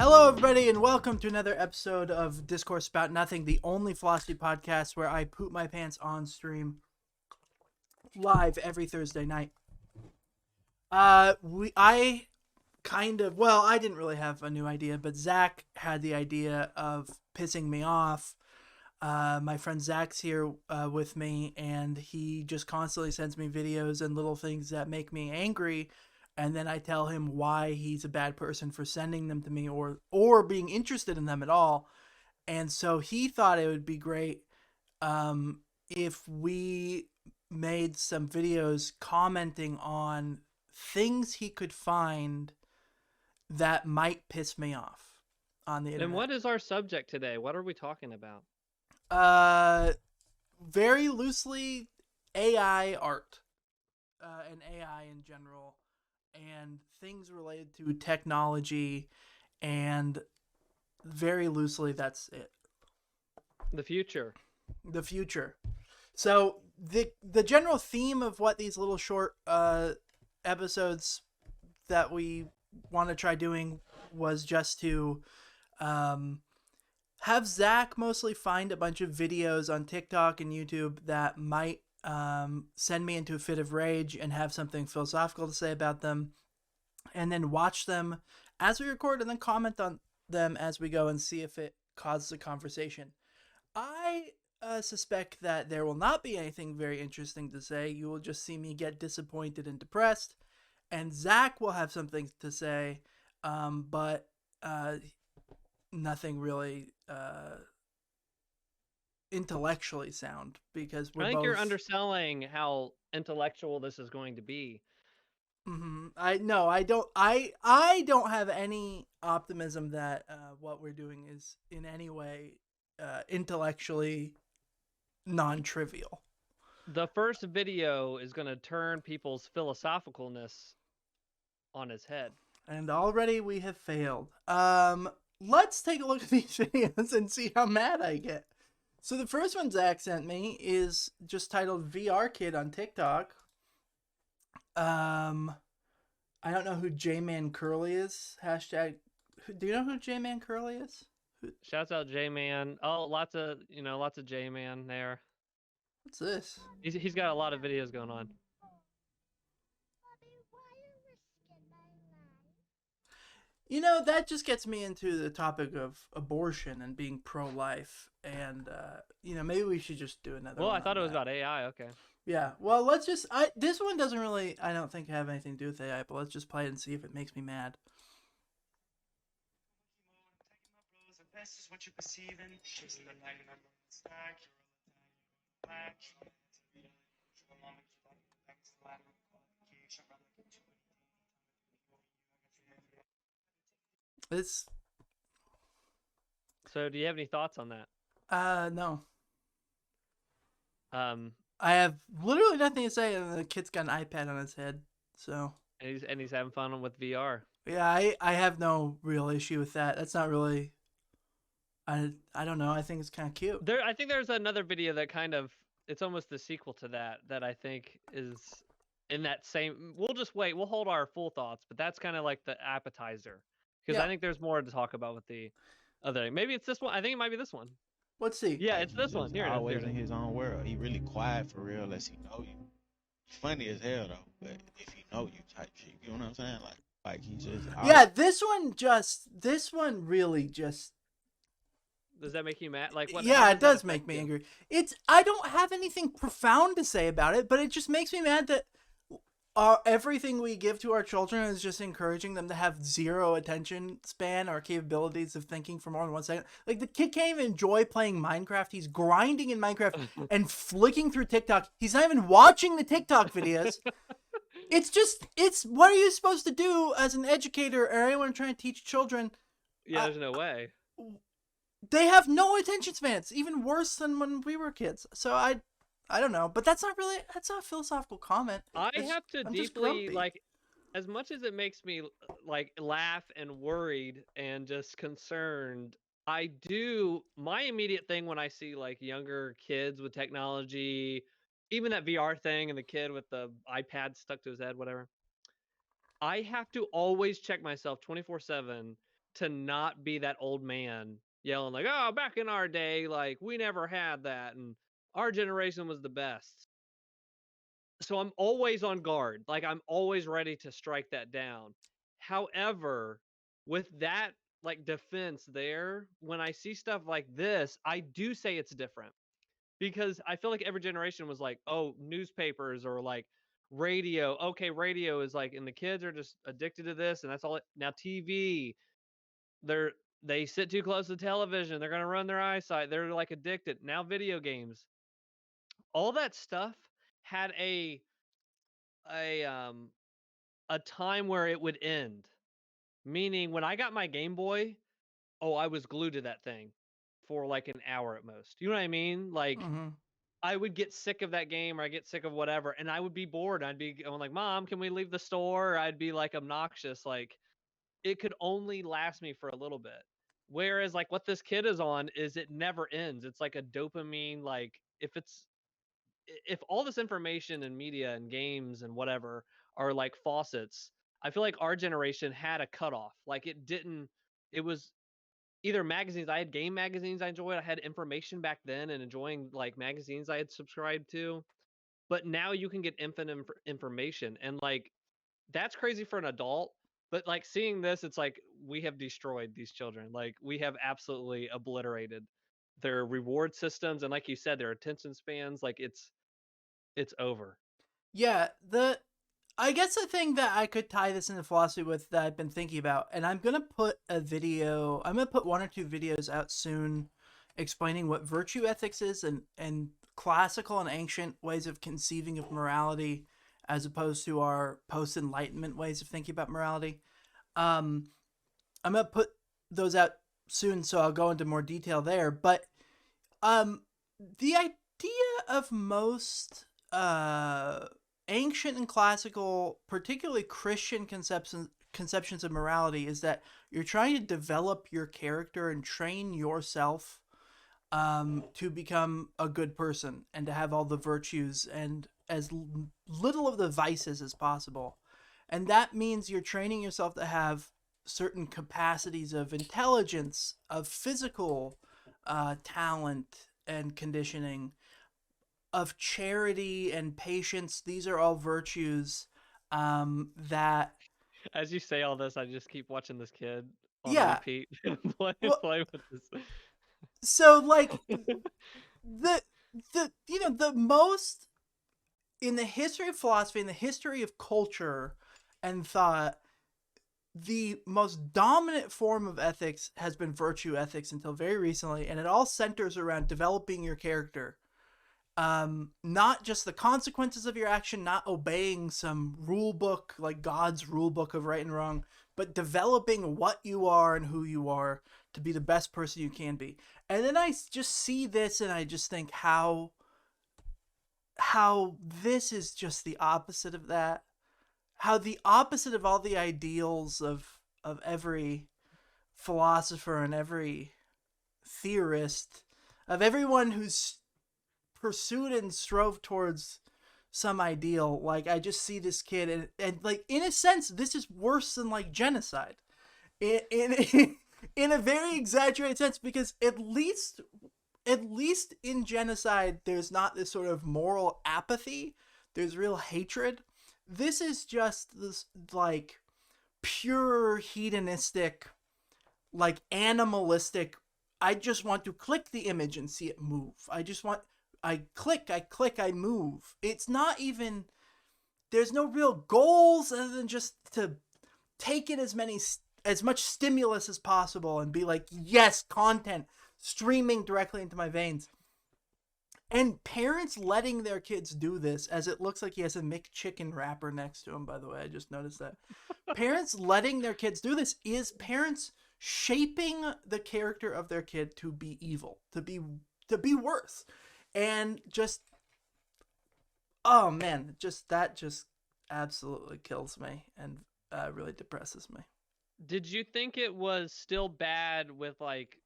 Hello, everybody, and welcome to another episode of Discourse About Nothing, the only philosophy podcast where I poop my pants on stream live every Thursday night. I didn't really have a new idea, but Zach had the idea of pissing me off. My friend Zach's here with me, and he just constantly sends me videos and little things that make me angry. And then I tell him why he's a bad person for sending them to me or being interested in them at all. And so he thought it would be great if we made some videos commenting on things he could find that might piss me off on the internet. And what is our subject today? What are we talking about? Very loosely, AI art and AI in general, and things related to technology, and very loosely, that's it. The future. The future. So the general theme of what these little short episodes that we want to try doing was just to have Zach mostly find a bunch of videos on TikTok and YouTube that might send me into a fit of rage and have something philosophical to say about them, and then watch them as we record and then comment on them as we go and see if it causes a conversation. I suspect that there will not be anything very interesting to say. You will just see me get disappointed and depressed, and Zach will have something to say, but nothing really intellectually sound, because I think you're underselling how intellectual this is going to be. I don't have any optimism that what we're doing is in any way intellectually non-trivial. The first video is going to turn people's philosophicalness on its head. And already we have failed. Let's take a look at these videos and see how mad I get. So the first one Zach sent me is just titled VR Kid on TikTok. I don't know who J-Man Curly is. Hashtag. Do you know who J-Man Curly is? Shouts out J-Man. Oh, lots of J-Man there. What's this? He's got a lot of videos going on. You know, that just gets me into the topic of abortion and being pro-life. And, maybe we should just do another one. Well, I thought it was about AI. Okay. Yeah. Well, let's just... this one doesn't really, I don't think, have anything to do with AI, but let's just play it and see if it makes me mad. This is what you perceive in It's... So, do you have any thoughts on that? No. I have literally nothing to say, and the kid's got an iPad on his head, so... And he's having fun with VR. Yeah, I have no real issue with that. That's not really... I don't know. I think it's kind of cute. I think there's another video that kind of... It's almost the sequel to that I think is in that same... We'll just wait. We'll hold our full thoughts, but that's kind of like the appetizer. Because I think there's more to talk about with the other... Maybe it's this one. I think it might be this one. Let's see. Yeah, it's this one. Here it is. Always in his own world. He really quiet for real unless he know you. Funny as hell though, but if he know you type shit, you know what I'm saying? Like he just... Yeah, this one really just... Does that make you mad? Like what? Yeah, it does make me angry. I don't have anything profound to say about it, but it just makes me mad that everything we give to our children is just encouraging them to have zero attention span or capabilities of thinking for more than 1 second. Like, the kid can't even enjoy playing Minecraft. He's grinding in Minecraft and flicking through TikTok. He's not even watching the TikTok videos. It's what are you supposed to do as an educator or anyone trying to teach children? Yeah, there's no way. They have no attention spans, even worse than when we were kids. So I don't know, but that's not a philosophical comment. I'm deeply, like, as much as it makes me like laugh and worried and just concerned, my immediate thing when I see like younger kids with technology, even that VR thing and the kid with the iPad stuck to his head, whatever, I have to always check myself 24/7 to not be that old man yelling like, "Oh, back in our day, like we never had that, and our generation was the best." So I'm always on guard. Like I'm always ready to strike that down. However, with that like defense there, when I see stuff like this, I do say it's different because I feel like every generation was like, "Oh, newspapers or like radio. Okay, radio is like and the kids are just addicted to this and that's all it now TV, they're they sit too close to television, they're going to run their eyesight. They're like addicted. Now video games. All that stuff had a um a time where it would end. Meaning when I got my Game Boy, oh, I was glued to that thing for like an hour at most. You know what I mean? Like Mm-hmm. I would get sick of that game or I get sick of whatever and I would be bored. I'd be going like, "Mom, can we leave the store?" I'd be like obnoxious. Like it could only last me for a little bit. Whereas like what this kid is on is it never ends. It's like a dopamine like if all this information and media and games and whatever are like faucets, I feel like our generation had a cutoff. Like it didn't. It was either magazines. I had game magazines I enjoyed. I had information back then and enjoying like magazines I had subscribed to. But now you can get infinite information and like that's crazy for an adult. But like seeing this, it's like we have destroyed these children. Like we have absolutely obliterated their reward systems and like you said, their attention spans. Like it's over. Yeah, I guess the thing that I could tie this into philosophy with that I've been thinking about, and I'm gonna put one or two videos out soon explaining what virtue ethics is and classical and ancient ways of conceiving of morality as opposed to our post enlightenment ways of thinking about morality. Um, I'm gonna put those out soon, so I'll go into more detail there. But um, the idea of most ancient and classical, particularly Christian conceptions of morality is that you're trying to develop your character and train yourself to become a good person and to have all the virtues and as little of the vices as possible. And that means you're training yourself to have certain capacities of intelligence, of physical talent and conditioning, of charity and patience. These are all virtues that. As you say all this, I just keep watching this kid on Yeah. repeat Well, play with this. so like the the most in the history of philosophy, in the history of culture and thought, the most dominant form of ethics has been virtue ethics until very recently, and it all centers around developing your character. Not just the consequences of your action, not obeying some rule book like God's rule book of right and wrong, but developing what you are and who you are to be the best person you can be. And then I just see this and I just think how this is just the opposite of that. How the opposite of all the ideals of every philosopher and every theorist, of everyone who's pursued and strove towards some ideal. Like I just see this kid and like in a sense this is worse than like genocide in in a very exaggerated sense, because at least in genocide there's not this sort of moral apathy, there's real hatred. This is just this like pure hedonistic, like animalistic, I just want to click the image and see it move. I click, I move. It's not even, there's no real goals other than just to take in as much stimulus as possible and be like, yes, content streaming directly into my veins. And parents letting their kids do this, as it looks like he has a McChicken wrapper next to him, by the way, I just noticed that. Parents letting their kids do this is parents shaping the character of their kid to be evil, to be worse. And just, oh man, that just absolutely kills me and really depresses me. Did you think it was still bad with like,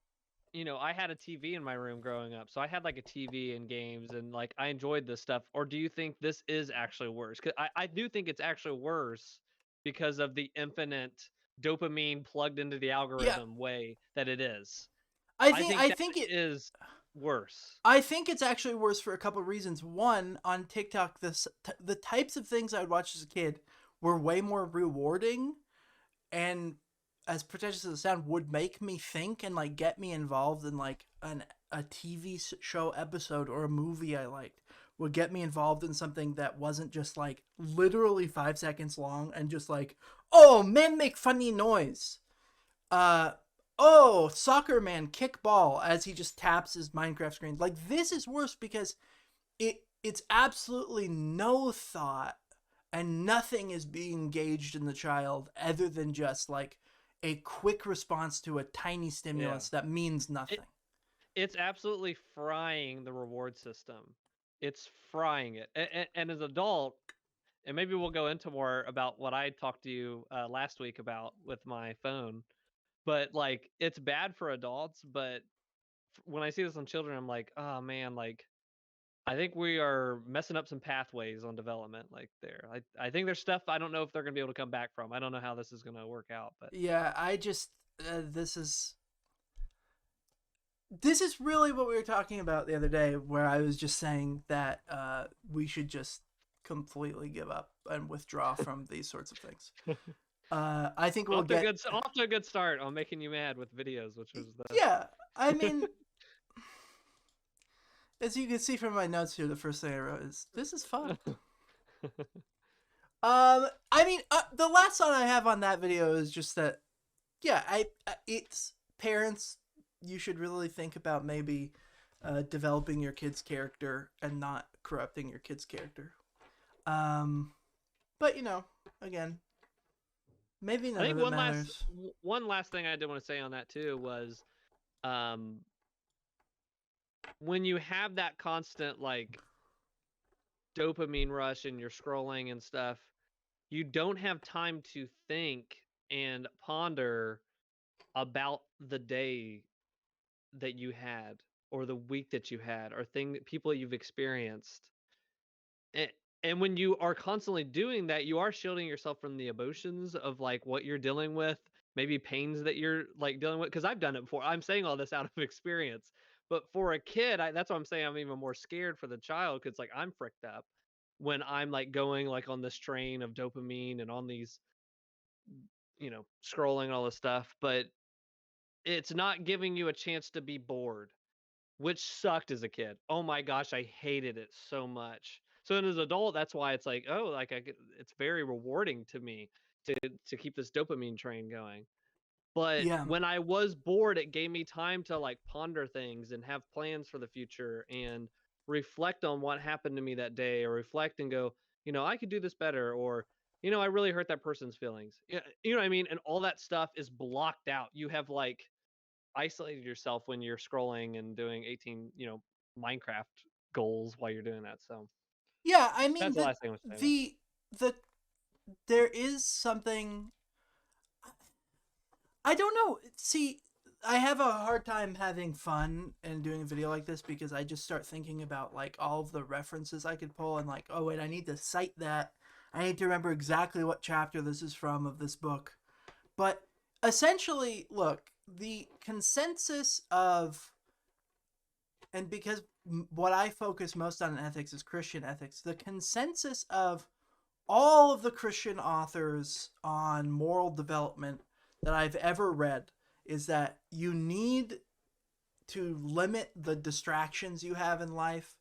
I had a TV in my room growing up, so I had like a TV and games and like I enjoyed this stuff. Or do you think this is actually worse? Because I do think it's actually worse because of the infinite dopamine plugged into the algorithm way that it is. I that think it is worse. I think it's actually worse for a couple of reasons. One, on TikTok, the types of things I would watch as a kid were way more rewarding, and as pretentious as it sounds, would make me think and like get me involved in like a TV show episode or a movie I liked. Would get me involved in something that wasn't just like literally 5 seconds long and just like, oh, men make funny noise. Oh, soccer man kick ball as he just taps his Minecraft screen. Like, this is worse because it's absolutely no thought and nothing is being engaged in the child other than just like a quick response to a tiny stimulus that means nothing. It's absolutely frying the reward system. It's frying it. And as an adult, and maybe we'll go into more about what I talked to you last week about with my phone, but like it's bad for adults. But when I see this on children, I'm like, oh man, like I think we are messing up some pathways on development like there. I think there's stuff I don't know if they're going to be able to come back from. I don't know how this is going to work out, but yeah, I just this is really what we were talking about the other day, where I was just saying that we should just completely give up and withdraw from these sorts of things. I think we'll get off to a good start on making you mad with videos, which was yeah. I mean, as you can see from my notes here, the first thing I wrote is this is fun. I mean, the last thought I have on that video is just that, yeah, it's parents. You should really think about maybe developing your kid's character and not corrupting your kid's character. But you know, again, maybe none of it matters. One last thing I did want to say on that too was, when you have that constant like dopamine rush and you're scrolling and stuff, you don't have time to think and ponder about the day that you had or the week that you had or people you've experienced. And when you are constantly doing that, you are shielding yourself from the emotions of like what you're dealing with, maybe pains that you're like dealing with. Because I've done it before. I'm saying all this out of experience. But for a kid, that's why I'm saying I'm even more scared for the child, because like I'm fricked up when I'm like going like on this train of dopamine and on these, scrolling and all this stuff. But it's not giving you a chance to be bored, which sucked as a kid. Oh my gosh, I hated it so much. So as an adult, that's why it's like, oh, like it's very rewarding to me to keep this dopamine train going. But Yeah. when I was bored, it gave me time to like ponder things and have plans for the future and reflect on what happened to me that day, or reflect and go, I could do this better, or I really hurt that person's feelings. You know what I mean? And all that stuff is blocked out. You have like isolated yourself when you're scrolling and doing 18, Minecraft goals while you're doing that. So yeah, I mean, that's the last thing I was saying. There is something, I don't know. See, I have a hard time having fun and doing a video like this because I just start thinking about like all of the references I could pull and like, oh wait, I need to cite that. I need to remember exactly what chapter this is from of this book. But essentially, look, the consensus of, and because what I focus most on in ethics is Christian ethics, the consensus of all of the Christian authors on moral development that I've ever read is that you need to limit the distractions you have in life.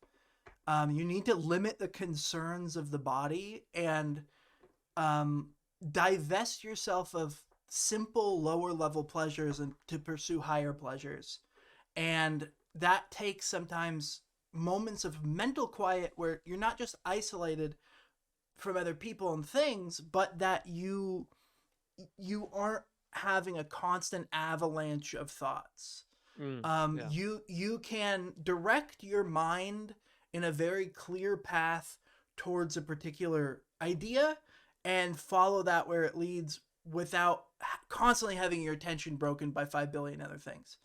You need to limit the concerns of the body and divest yourself of simple lower level pleasures and to pursue higher pleasures. And that takes sometimes moments of mental quiet where you're not just isolated from other people and things, but that you aren't having a constant avalanche of thoughts. You can direct your mind in a very clear path towards a particular idea and follow that where it leads without constantly having your attention broken by 5 billion other things.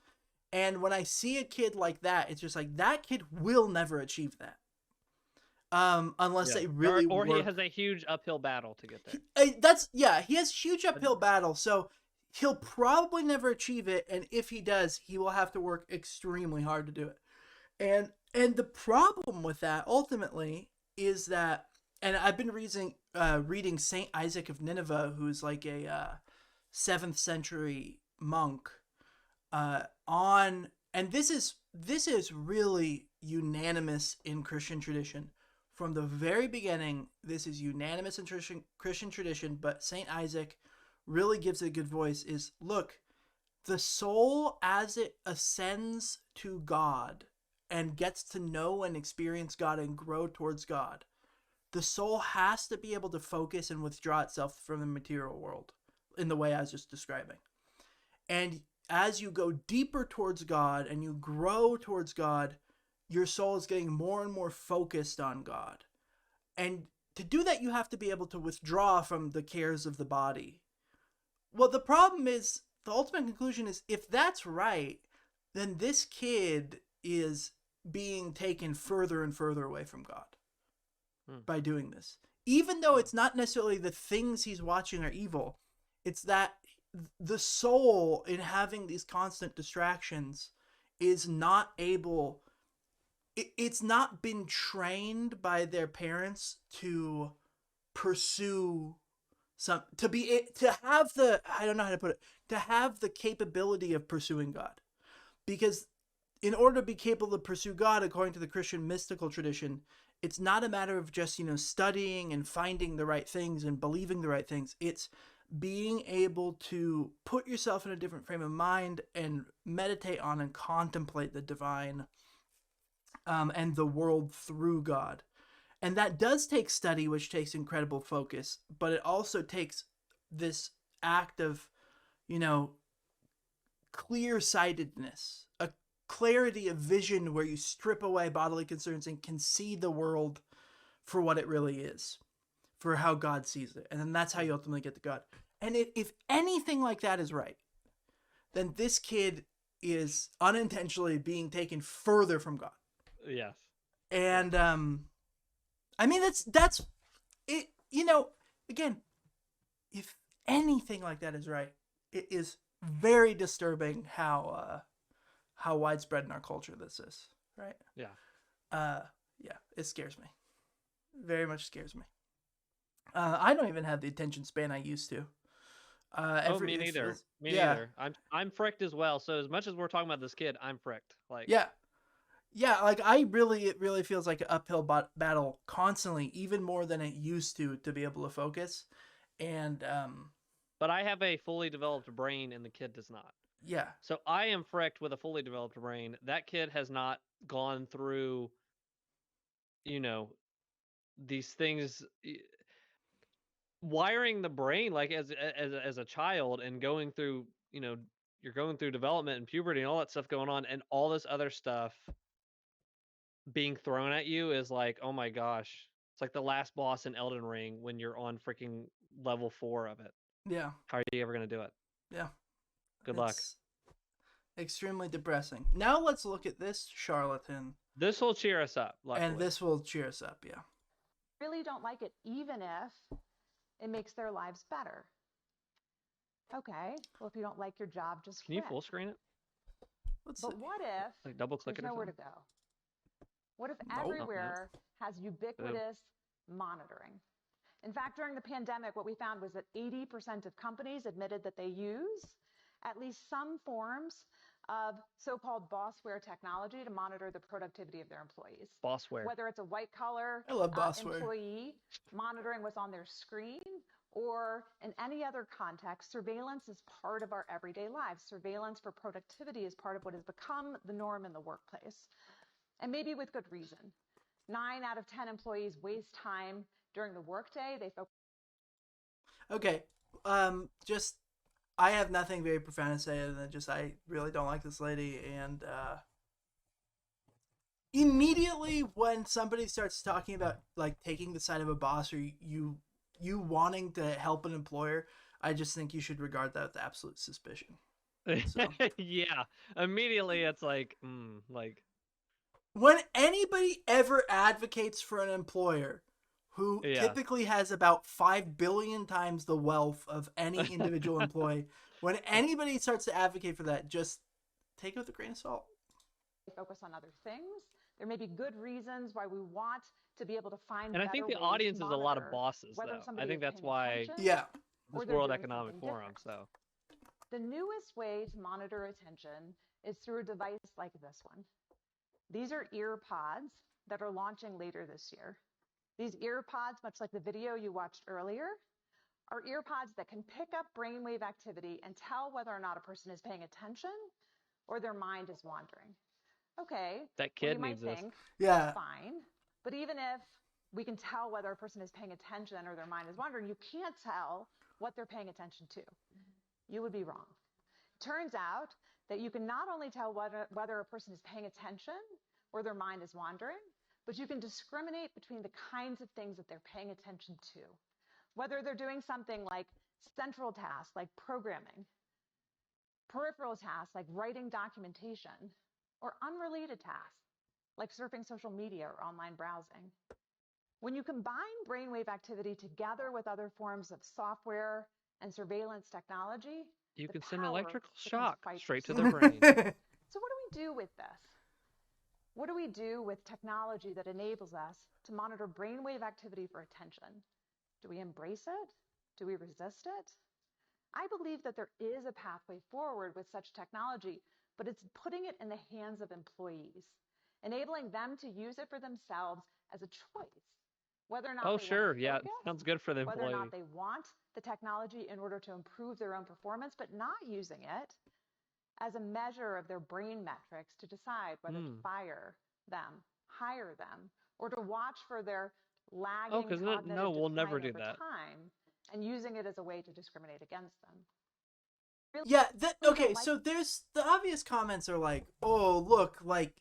And when I see a kid like that, it's just like, that kid will never achieve that. Unless they really or work. He has a huge uphill battle to get there. He has huge uphill battle. So he'll probably never achieve it, and if he does, he will have to work extremely hard to do it. And the problem with that ultimately is that, and I've been reading Saint Isaac of Nineveh, who's like a 7th century monk, and this is really unanimous in Christian tradition. From the very beginning, this is unanimous in Christian tradition, but Saint Isaac really gives it a good voice, is, look, the soul as it ascends to God and gets to know and experience God and grow towards God, the soul has to be able to focus and withdraw itself from the material world in the way I was just describing. And as you go deeper towards God and you grow towards God, your soul is getting more and more focused on God. And to do that, you have to be able to withdraw from the cares of the body. Well, the problem is, the ultimate conclusion is, if that's right, then this kid is being taken further and further away from God by doing this. Even though it's not necessarily the things he's watching are evil, it's that the soul, in having these constant distractions, is not able, it's not been trained by their parents to pursue to have the, I don't know how to put it, to have the capability of pursuing God. Because in order to be capable to pursue God, according to the Christian mystical tradition, it's not a matter of just, studying and finding the right things and believing the right things. It's being able to put yourself in a different frame of mind and meditate on and contemplate the divine and the world through God. And that does take study, which takes incredible focus, but it also takes this act of, clear-sightedness, a clarity of vision where you strip away bodily concerns and can see the world for what it really is, for how God sees it. And then that's how you ultimately get to God. And if anything like that is right, then this kid is unintentionally being taken further from God. Yes. And, I mean, that's it. Again, if anything like that is right, it is very disturbing how widespread in our culture this is, right? Yeah. Yeah, it scares me. Very much scares me. I don't even have the attention span I used to. Me neither. Me neither. I'm fricked as well. So as much as we're talking about this kid, I'm fricked. Yeah, like it really feels like an uphill battle constantly, even more than it used to be able to focus. And but I have a fully developed brain and the kid does not. Yeah. So I am fricked with a fully developed brain. That kid has not gone through, these things, wiring the brain like as a child and going through, you're going through development and puberty and all that stuff going on, and all this other stuff being thrown at you is like, oh my gosh. It's like the last boss in Elden Ring when you're on freaking level 4 of it. Yeah. How are you ever going to do it? Yeah. Good luck. Extremely depressing. Now let's look at this charlatan. This will cheer us up. Luckily. And this will cheer us up, yeah. Really don't like it, even if it makes their lives better. Okay, well, if you don't like your job, just Can you full screen it? But what if like double click there's it or nowhere to something? go? What if everywhere has ubiquitous monitoring? In fact, during the pandemic, what we found was that 80% of companies admitted that they use at least some forms of so-called bossware technology to monitor the productivity of their employees. Bossware. Whether it's a white-collar employee monitoring what's on their screen, or in any other context, surveillance is part of our everyday lives. Surveillance for productivity is part of what has become the norm in the workplace. And maybe with good reason. 9 out of 10 employees waste time during the workday. Okay, I have nothing very profound to say other than just I really don't like this lady. And immediately when somebody starts talking about like taking the side of a boss or you wanting to help an employer, I just think you should regard that with absolute suspicion. So. Yeah, immediately it's like, when anybody ever advocates for an employer who typically has about 5 billion times the wealth of any individual employee, when anybody starts to advocate for that, just take it with a grain of salt. Focus on other things. There may be good reasons why we want to be able to find. And I think the audience is a lot of bosses, though. I think that's why. Yeah. This World Economic Forum. So. The newest way to monitor attention is through a device like this one. These are ear pods that are launching later this year. These ear pods, much like the video you watched earlier, are ear pods that can pick up brainwave activity and tell whether or not a person is paying attention or their mind is wandering. Okay, that kid well, you needs might this. think, yeah, fine. But even if we can tell whether a person is paying attention or their mind is wandering, you can't tell what they're paying attention to. You would be wrong. Turns out that you can not only tell whether a person is paying attention or their mind is wandering, but you can discriminate between the kinds of things that they're paying attention to. Whether they're doing something like central tasks, like programming, peripheral tasks, like writing documentation, or unrelated tasks, like surfing social media or online browsing. When you combine brainwave activity together with other forms of software and surveillance technology, you can send electrical shock straight to the their brain. So what do we do with this? What do we do with technology that enables us to monitor brainwave activity for attention? Do we embrace it? Do we resist it? I believe that there is a pathway forward with such technology, but it's putting it in the hands of employees, enabling them to use it for themselves as a choice. Whether or not oh, they sure. want to Yeah, focus, sounds good for the employee. whether or not they want the technology in order to improve their own performance, but not using it as a measure of their brain metrics to decide whether to fire them, hire them, or to watch for their lagging cognitive we'll never do over that. time, and using it as a way to discriminate against them. Really, yeah, okay, so there's the obvious comments are like, oh, look, like,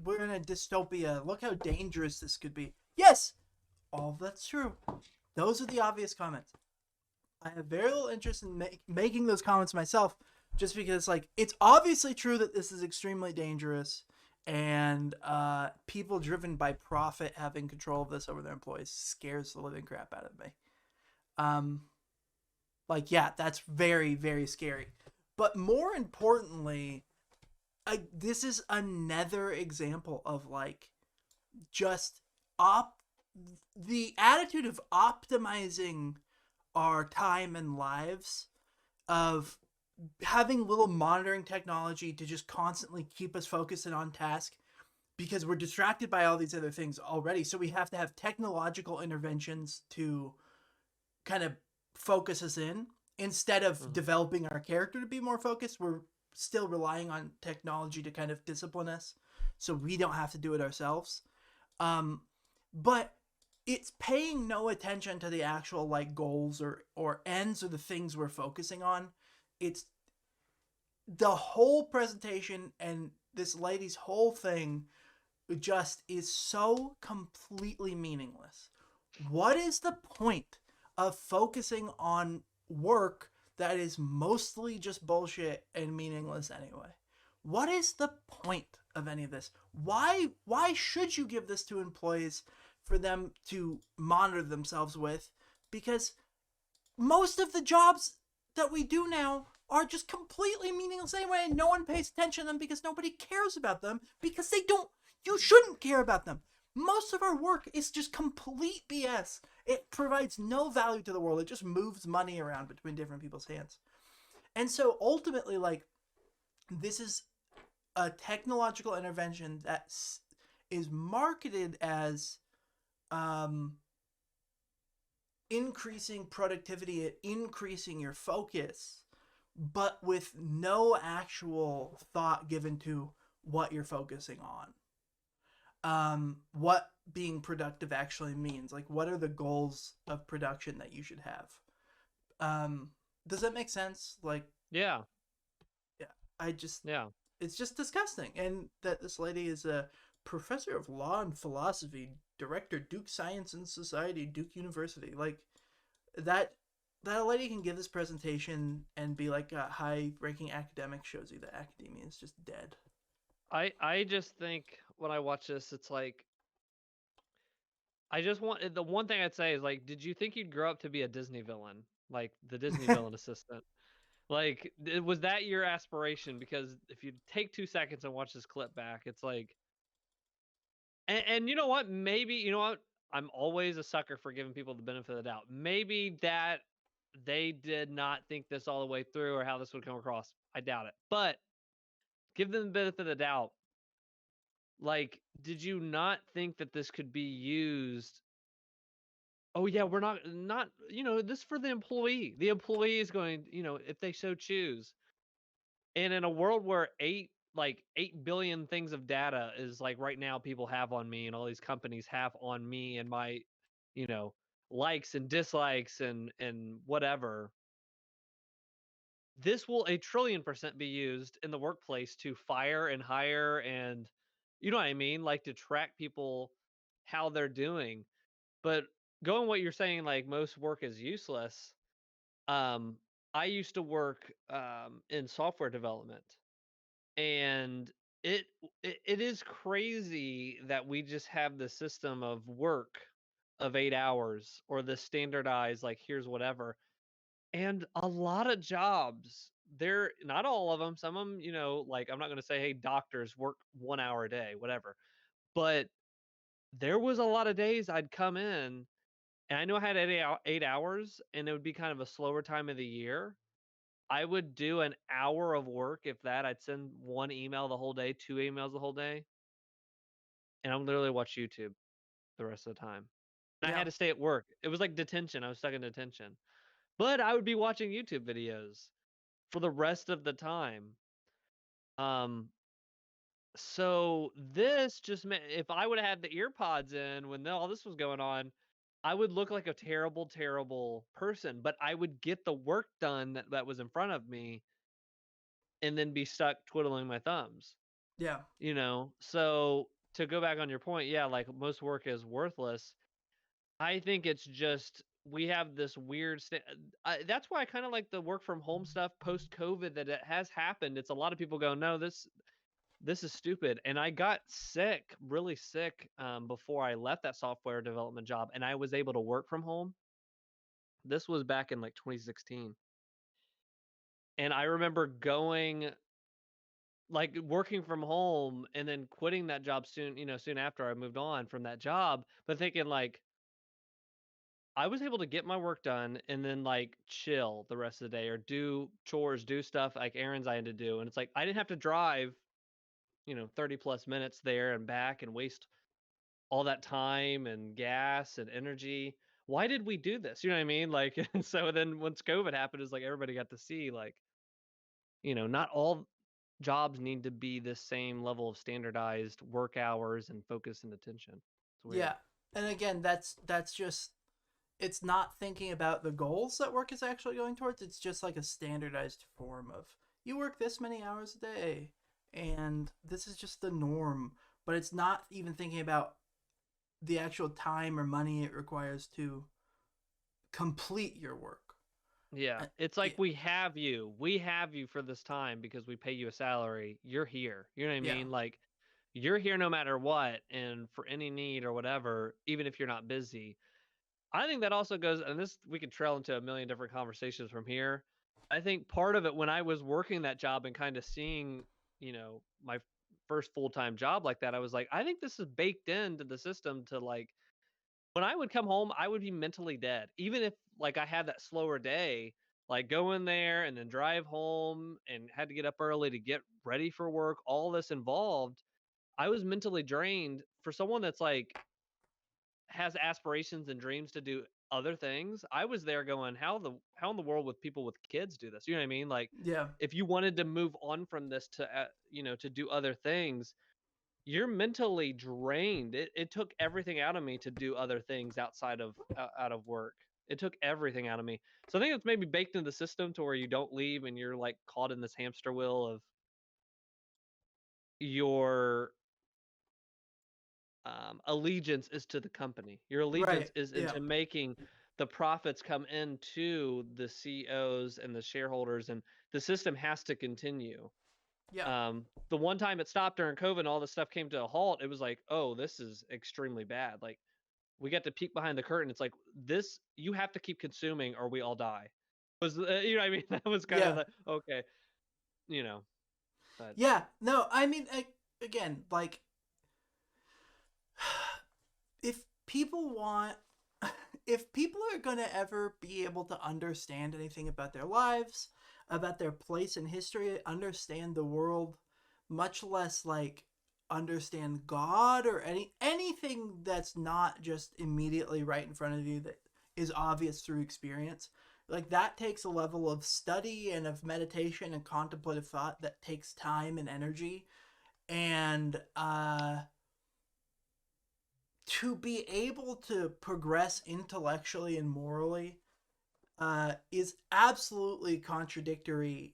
we're in a dystopia. Look how dangerous this could be. Yes, all of that's true. Those are the obvious comments. I have very little interest in making those comments myself, just because, like, it's obviously true that this is extremely dangerous, and people driven by profit having control of this over their employees scares the living crap out of me. Like, yeah, that's very, very scary. But more importantly, this is another example of, like, just the attitude of optimizing our time and lives, of having little monitoring technology to just constantly keep us focused and on task, because we're distracted by all these other things already. So we have to have technological interventions to kind of focus us in. Instead of developing our character to be more focused, we're still relying on technology to kind of discipline us so we don't have to do it ourselves. But it's paying no attention to the actual, like, goals or ends or the things we're focusing on. It's the whole presentation, and this lady's whole thing just is so completely meaningless. What is the point of focusing on work that is mostly just bullshit and meaningless anyway? What is the point of any of this? Why should you give this to employees for them to monitor themselves with? Because most of the jobs that we do now are just completely meaningless anyway, and no one pays attention to them because nobody cares about them, because you shouldn't care about them. Most of our work is just complete BS. It provides no value to the world. It just moves money around between different people's hands. And so ultimately, like, this is a technological intervention that is marketed as increasing productivity and increasing your focus, but with no actual thought given to what you're focusing on. What being productive actually means. Like, what are the goals of production that you should have? Does that make sense? Like, yeah, it's just disgusting. And that this lady is a professor of law and philosophy, director, Duke Science and Society, Duke University. Like, that lady can give this presentation and be like a high-ranking academic, shows you that academia is just dead. I just think when I watch this, it's like, the one thing I'd say is, like, did you think you'd grow up to be a Disney villain, like the Disney villain assistant? Like, was that your aspiration? Because if you take 2 seconds and watch this clip back, it's like, and you know what? Maybe, you know what? I'm always a sucker for giving people the benefit of the doubt. Maybe that they did not think this all the way through or how this would come across. I doubt it. But give them the benefit of the doubt. Like, did you not think that this could be used? Oh yeah, we're not, this for the employee. The employee is going, if they so choose. And in a world where 8 billion things of data is like right now people have on me and all these companies have on me and my, you know, likes and dislikes and whatever, this will 1,000,000,000% be used in the workplace to fire and hire and, you know what I mean? Like to track people how they're doing. But going what you're saying, like most work is useless. Um, I used to work in software development, and it is crazy that we just have the system of work of 8 hours or the standardized like here's whatever. And a lot of jobs, they're not all of them, some of them, like I'm not going to say hey doctors work 1 hour a day whatever, but there was a lot of days I'd come in and I know I had 8 hours and it would be kind of a slower time of the year. I would do an hour of work, if that. I'd send 1 email the whole day, 2 emails the whole day, and I would literally watch YouTube the rest of the time. And I had Yeah. to stay at work. It was like detention. I was stuck in detention. But I would be watching YouTube videos for the rest of the time. So this just meant if I would have had the ear pods in when all this was going on, I would look like a terrible, terrible person. But I would get the work done that was in front of me and then be stuck twiddling my thumbs. Yeah. So to go back on your point, yeah, like most work is worthless. I think it's just we have this weird that's why I kind of like the work from home stuff post COVID, that it has happened. It's a lot of people go, no, this is stupid. And I got sick, really sick, before I left that software development job, and I was able to work from home. This was back in like 2016, and I remember going, like working from home and then quitting that job soon after I moved on from that job, but thinking like I was able to get my work done and then like chill the rest of the day or do chores, do stuff like errands I had to do. And it's like I didn't have to drive, 30 plus minutes there and back and waste all that time and gas and energy. Why did we do this? You know what I mean? Like, so then once COVID happened, it's like everybody got to see, like, not all jobs need to be the same level of standardized work hours and focus and attention. It's weird. Yeah. And again, that's just, it's not thinking about the goals that work is actually going towards. It's just like a standardized form of you work this many hours a day and this is just the norm, but it's not even thinking about the actual time or money it requires to complete your work. Yeah, it's like we have you for this time because we pay you a salary. You're here. You know what I mean? Like you're here no matter what, and for any need or whatever, even if you're not busy. I think that also goes, and this we could trail into a million different conversations from here. I think part of it when I was working that job and kind of seeing, my first full-time job like that, I was like, I think this is baked into the system to like when I would come home, I would be mentally dead. Even if like I had that slower day, like go in there and then drive home and had to get up early to get ready for work, all this involved, I was mentally drained. For someone that's like has aspirations and dreams to do other things, I was there going, how in the world with people with kids do this? You know what I mean? Like, yeah, if you wanted to move on from this to, to do other things, you're mentally drained. It took everything out of me to do other things outside of out of work. It took everything out of me. So I think it's maybe baked into the system to where you don't leave and you're like caught in this hamster wheel of your allegiance is to the company. Your allegiance is into making the profits come into the CEOs and the shareholders, and the system has to continue. Yeah. The one time it stopped during COVID and all this stuff came to a halt, it was like, oh, this is extremely bad. Like we got to peek behind the curtain. It's like this, you have to keep consuming or we all die. was, you know what I mean? That was kind of the, okay, you know. But. Yeah, no, I mean, again, like, if people are going to ever be able to understand anything about their lives, about their place in history, understand the world, much less like understand God or anything that's not just immediately right in front of you that is obvious through experience, like that takes a level of study and of meditation and contemplative thought that takes time and energy. And to be able to progress intellectually and morally is absolutely contradictory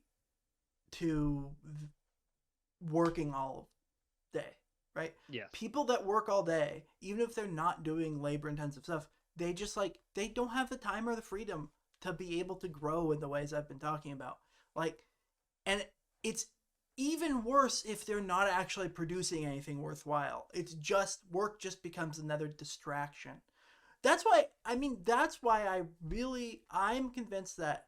to working all day, right? Yes. People that work all day, even if they're not doing labor-intensive stuff, they just like, they don't have the time or the freedom to be able to grow in the ways I've been talking about. Like, and it's even worse if they're not actually producing anything worthwhile. It's just, work just becomes another distraction. That's why, I'm convinced that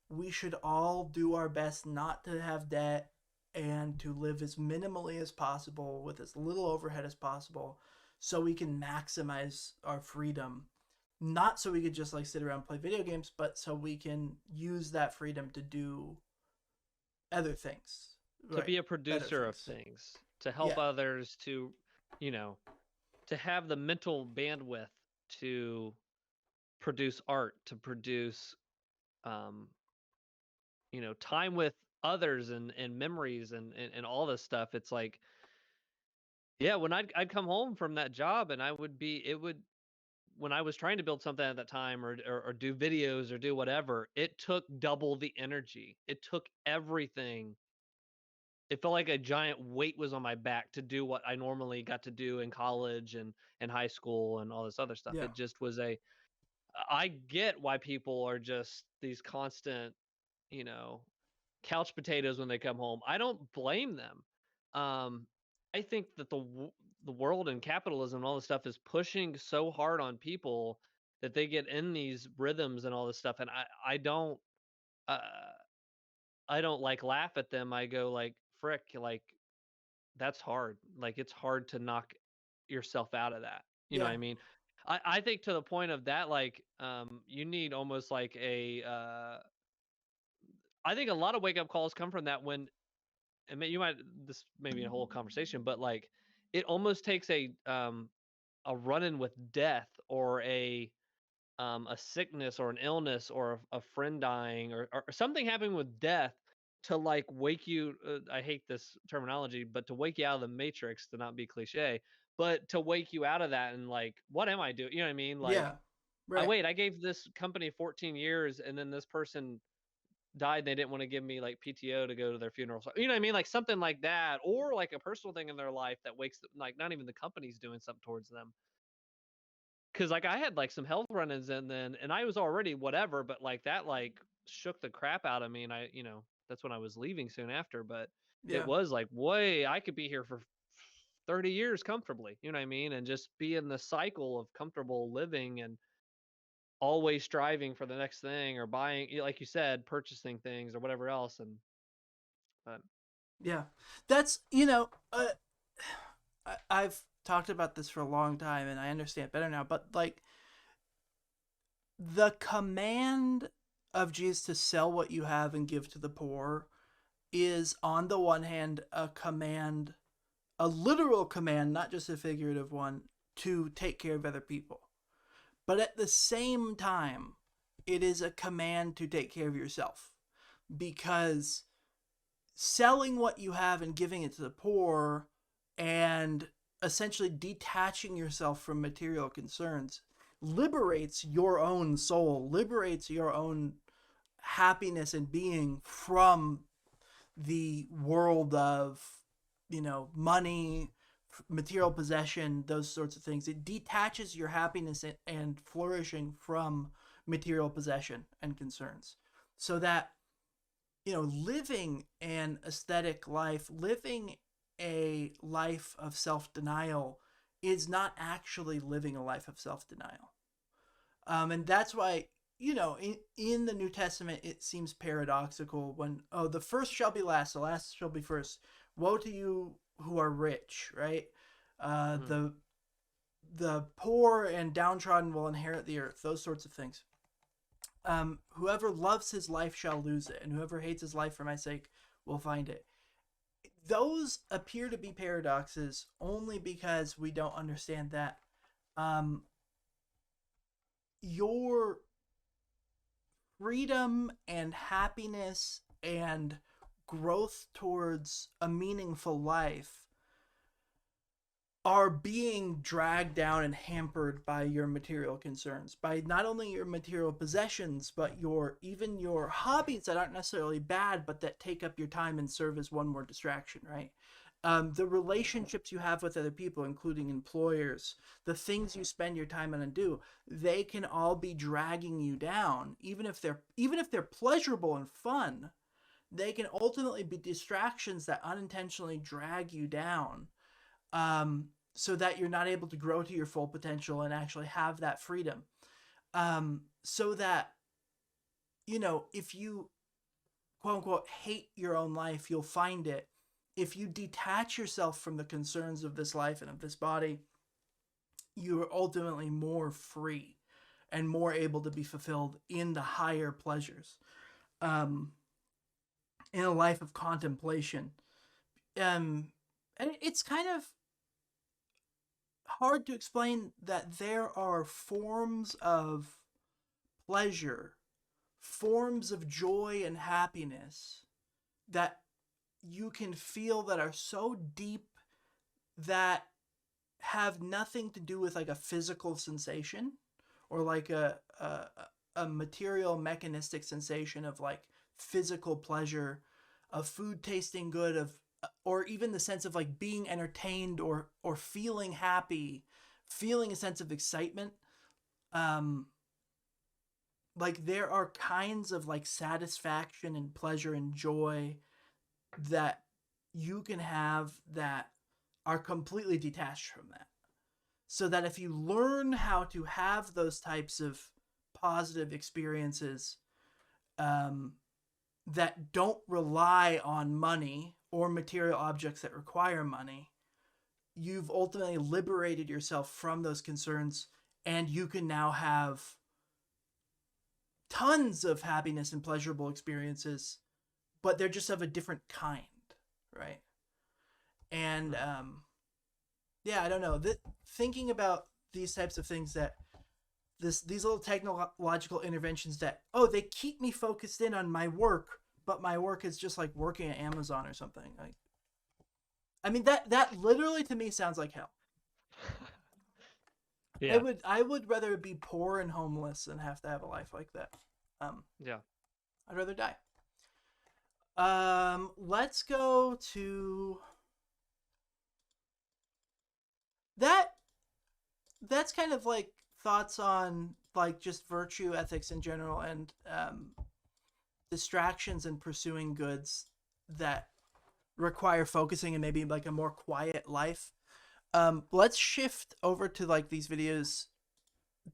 we should all do our best not to have debt and to live as minimally as possible with as little overhead as possible so we can maximize our freedom. Not so we could just like sit around and play video games, but so we can use that freedom to do other things. To be a producer of things, to help others, to, you know, to have the mental bandwidth to produce art, to produce, you know, time with others and memories and all this stuff. It's like, yeah, when I'd come home from that job and when I was trying to build something at that time or do videos or do whatever, it took double the energy. It took everything. It felt like a giant weight was on my back to do what I normally got to do in college and high school and all this other stuff. Yeah. It just was I get why people are just these constant, you know, couch potatoes when they come home. I don't blame them. I think that the world and capitalism and all this stuff is pushing so hard on people that they get in these rhythms and all this stuff. And I don't like laugh at them. I go like, frick, like that's hard. Like it's hard to knock yourself out of that. You know what I mean? I think to the point of that, like, you need almost like I think a lot of wake up calls come from that when, and this may be a whole conversation, but like it almost takes a run-in with death or a sickness or an illness or a friend dying or something happening with death to like wake you. I hate this terminology, but to wake you out of the matrix, to not be cliche, but to wake you out of that and like, what am I doing? You know what I mean? Like, right. I gave this company 14 years and then this person died and they didn't want to give me like PTO to go to their funeral. So, you know what I mean? Like something like that, or like a personal thing in their life that wakes them, like not even the company's doing something towards them. Cause like I had like some health run-ins and I was already whatever, but like that like shook the crap out of me. And I, you know, that's when I was leaving soon after, but it was like, boy, I could be here for 30 years comfortably, you know what I mean? And just be in the cycle of comfortable living and always striving for the next thing or buying, like you said, purchasing things or whatever else. And but yeah, that's, you know, I've talked about this for a long time and I understand better now, but like the command of Jesus to sell what you have and give to the poor is on the one hand a command, a literal command, not just a figurative one, to take care of other people. But at the same time, it is a command to take care of yourself, because selling what you have and giving it to the poor and essentially detaching yourself from material concerns liberates your own soul, liberates your own happiness and being from the world of, you know, money, material possession, those sorts of things. It detaches your happiness and flourishing from material possession and concerns, so that, you know, living an aesthetic life, living a life of self-denial is not actually living a life of self-denial. And that's why in the New Testament, it seems paradoxical when, oh, the first shall be last, the last shall be first. Woe to you who are rich, right? The poor and downtrodden will inherit the earth, those sorts of things. Whoever loves his life shall lose it, and whoever hates his life for my sake will find it. Those appear to be paradoxes only because we don't understand that your freedom and happiness and growth towards a meaningful life are being dragged down and hampered by your material concerns, by not only your material possessions, but even your hobbies that aren't necessarily bad, but that take up your time and serve as one more distraction, right? The relationships you have with other people, including employers, the things you spend your time on and do, they can all be dragging you down. Even if they're pleasurable and fun, they can ultimately be distractions that unintentionally drag you down. So that you're not able to grow to your full potential and actually have that freedom. So that, if you, quote unquote, hate your own life, you'll find it. If you detach yourself from the concerns of this life and of this body, you're ultimately more free and more able to be fulfilled in the higher pleasures, in a life of contemplation. And it's kind of hard to explain that there are forms of pleasure, forms of joy and happiness that you can feel that are so deep that have nothing to do with like a physical sensation or like a material mechanistic sensation of like physical pleasure, of food tasting good, or even the sense of like being entertained or feeling happy, feeling a sense of excitement. Like there are kinds of like satisfaction and pleasure and joy that you can have that are completely detached from that. So that if you learn how to have those types of positive experiences that don't rely on money or material objects that require money, you've ultimately liberated yourself from those concerns, and you can now have tons of happiness and pleasurable experiences, but they're just of a different kind, right? And yeah, I don't know. Thinking about these types of things, that these little technological interventions that, oh, they keep me focused in on my work, but my work is just like working at Amazon or something. Like, I mean, that literally to me sounds like hell. Yeah. I would rather be poor and homeless than have to have a life like that. Yeah. I'd rather die. Let's go to that. That's kind of like thoughts on like just virtue ethics in general, and distractions and pursuing goods that require focusing and maybe like a more quiet life. Let's shift over to like these videos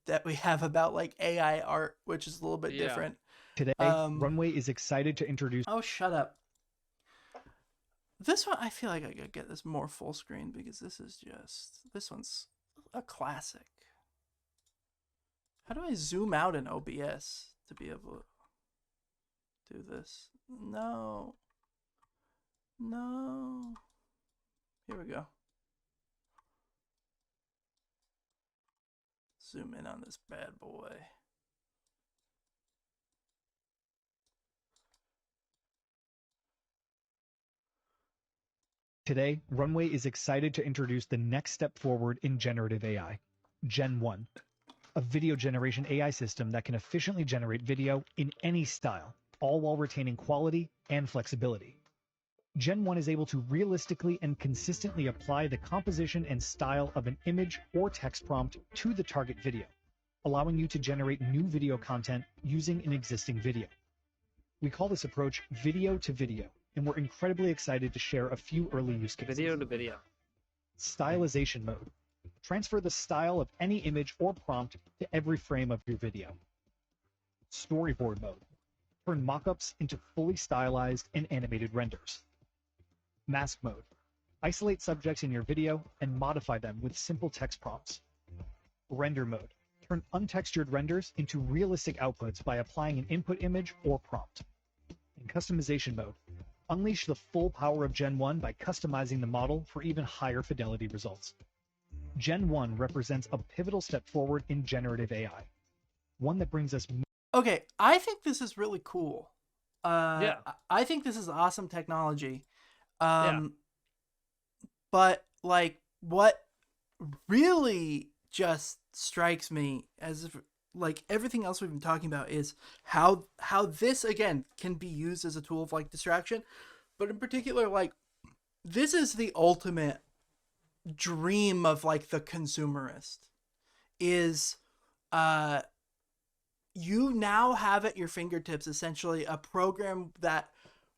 that we have about like AI art, which is a little bit different. Today, Runway is excited to introduce... Oh, shut up. This one, I feel like I could get this more full screen because this one's a classic. How do I zoom out in OBS to be able to do this? No. Here we go. Zoom in on this bad boy. Today, Runway is excited to introduce the next step forward in generative AI, Gen 1, a video generation AI system that can efficiently generate video in any style, all while retaining quality and flexibility. Gen 1 is able to realistically and consistently apply the composition and style of an image or text prompt to the target video, allowing you to generate new video content using an existing video. We call this approach video to video, and we're incredibly excited to share a few early use cases. Video to video. Stylization mode. Transfer the style of any image or prompt to every frame of your video. Storyboard mode. Turn mockups into fully stylized and animated renders. Mask mode. Isolate subjects in your video and modify them with simple text prompts. Render mode. Turn untextured renders into realistic outputs by applying an input image or prompt. In customization mode, unleash the full power of Gen 1 by customizing the model for even higher fidelity results. Gen 1 represents a pivotal step forward in generative AI, one that brings us... Okay, I think this is really cool. Yeah. I think this is awesome technology. Yeah. But, like, what really just strikes me as if, like, everything else we've been talking about is how this, again, can be used as a tool of, like, distraction. But in particular, like, this is the ultimate dream of, like, the consumerist. Is, you now have at your fingertips essentially a program that,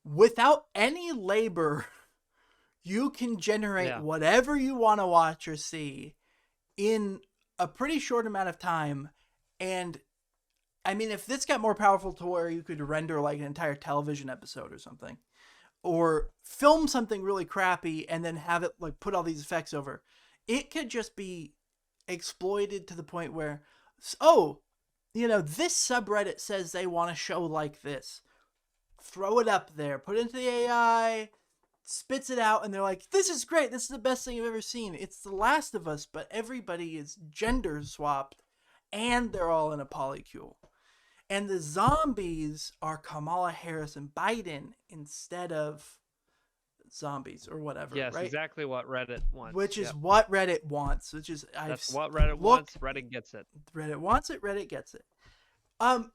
without any labor, you can generate whatever you want to watch or see in a pretty short amount of time. And I mean, if this got more powerful to where you could render like an entire television episode or something, or film something really crappy and then have it like put all these effects over, it could just be exploited to the point where, oh, you know, this subreddit says they want a show like this. Throw it up there, put it into the AI, spits it out, and they're like, this is great, this is the best thing I've ever seen. It's The Last of Us, but everybody is gender swapped, and they're all in a polycule. And the zombies are Kamala Harris and Biden instead of zombies or whatever. Yes, right? Exactly what Reddit wants. Which is what Reddit wants. That's what Reddit wants. Reddit gets it. Reddit wants it. Reddit gets it.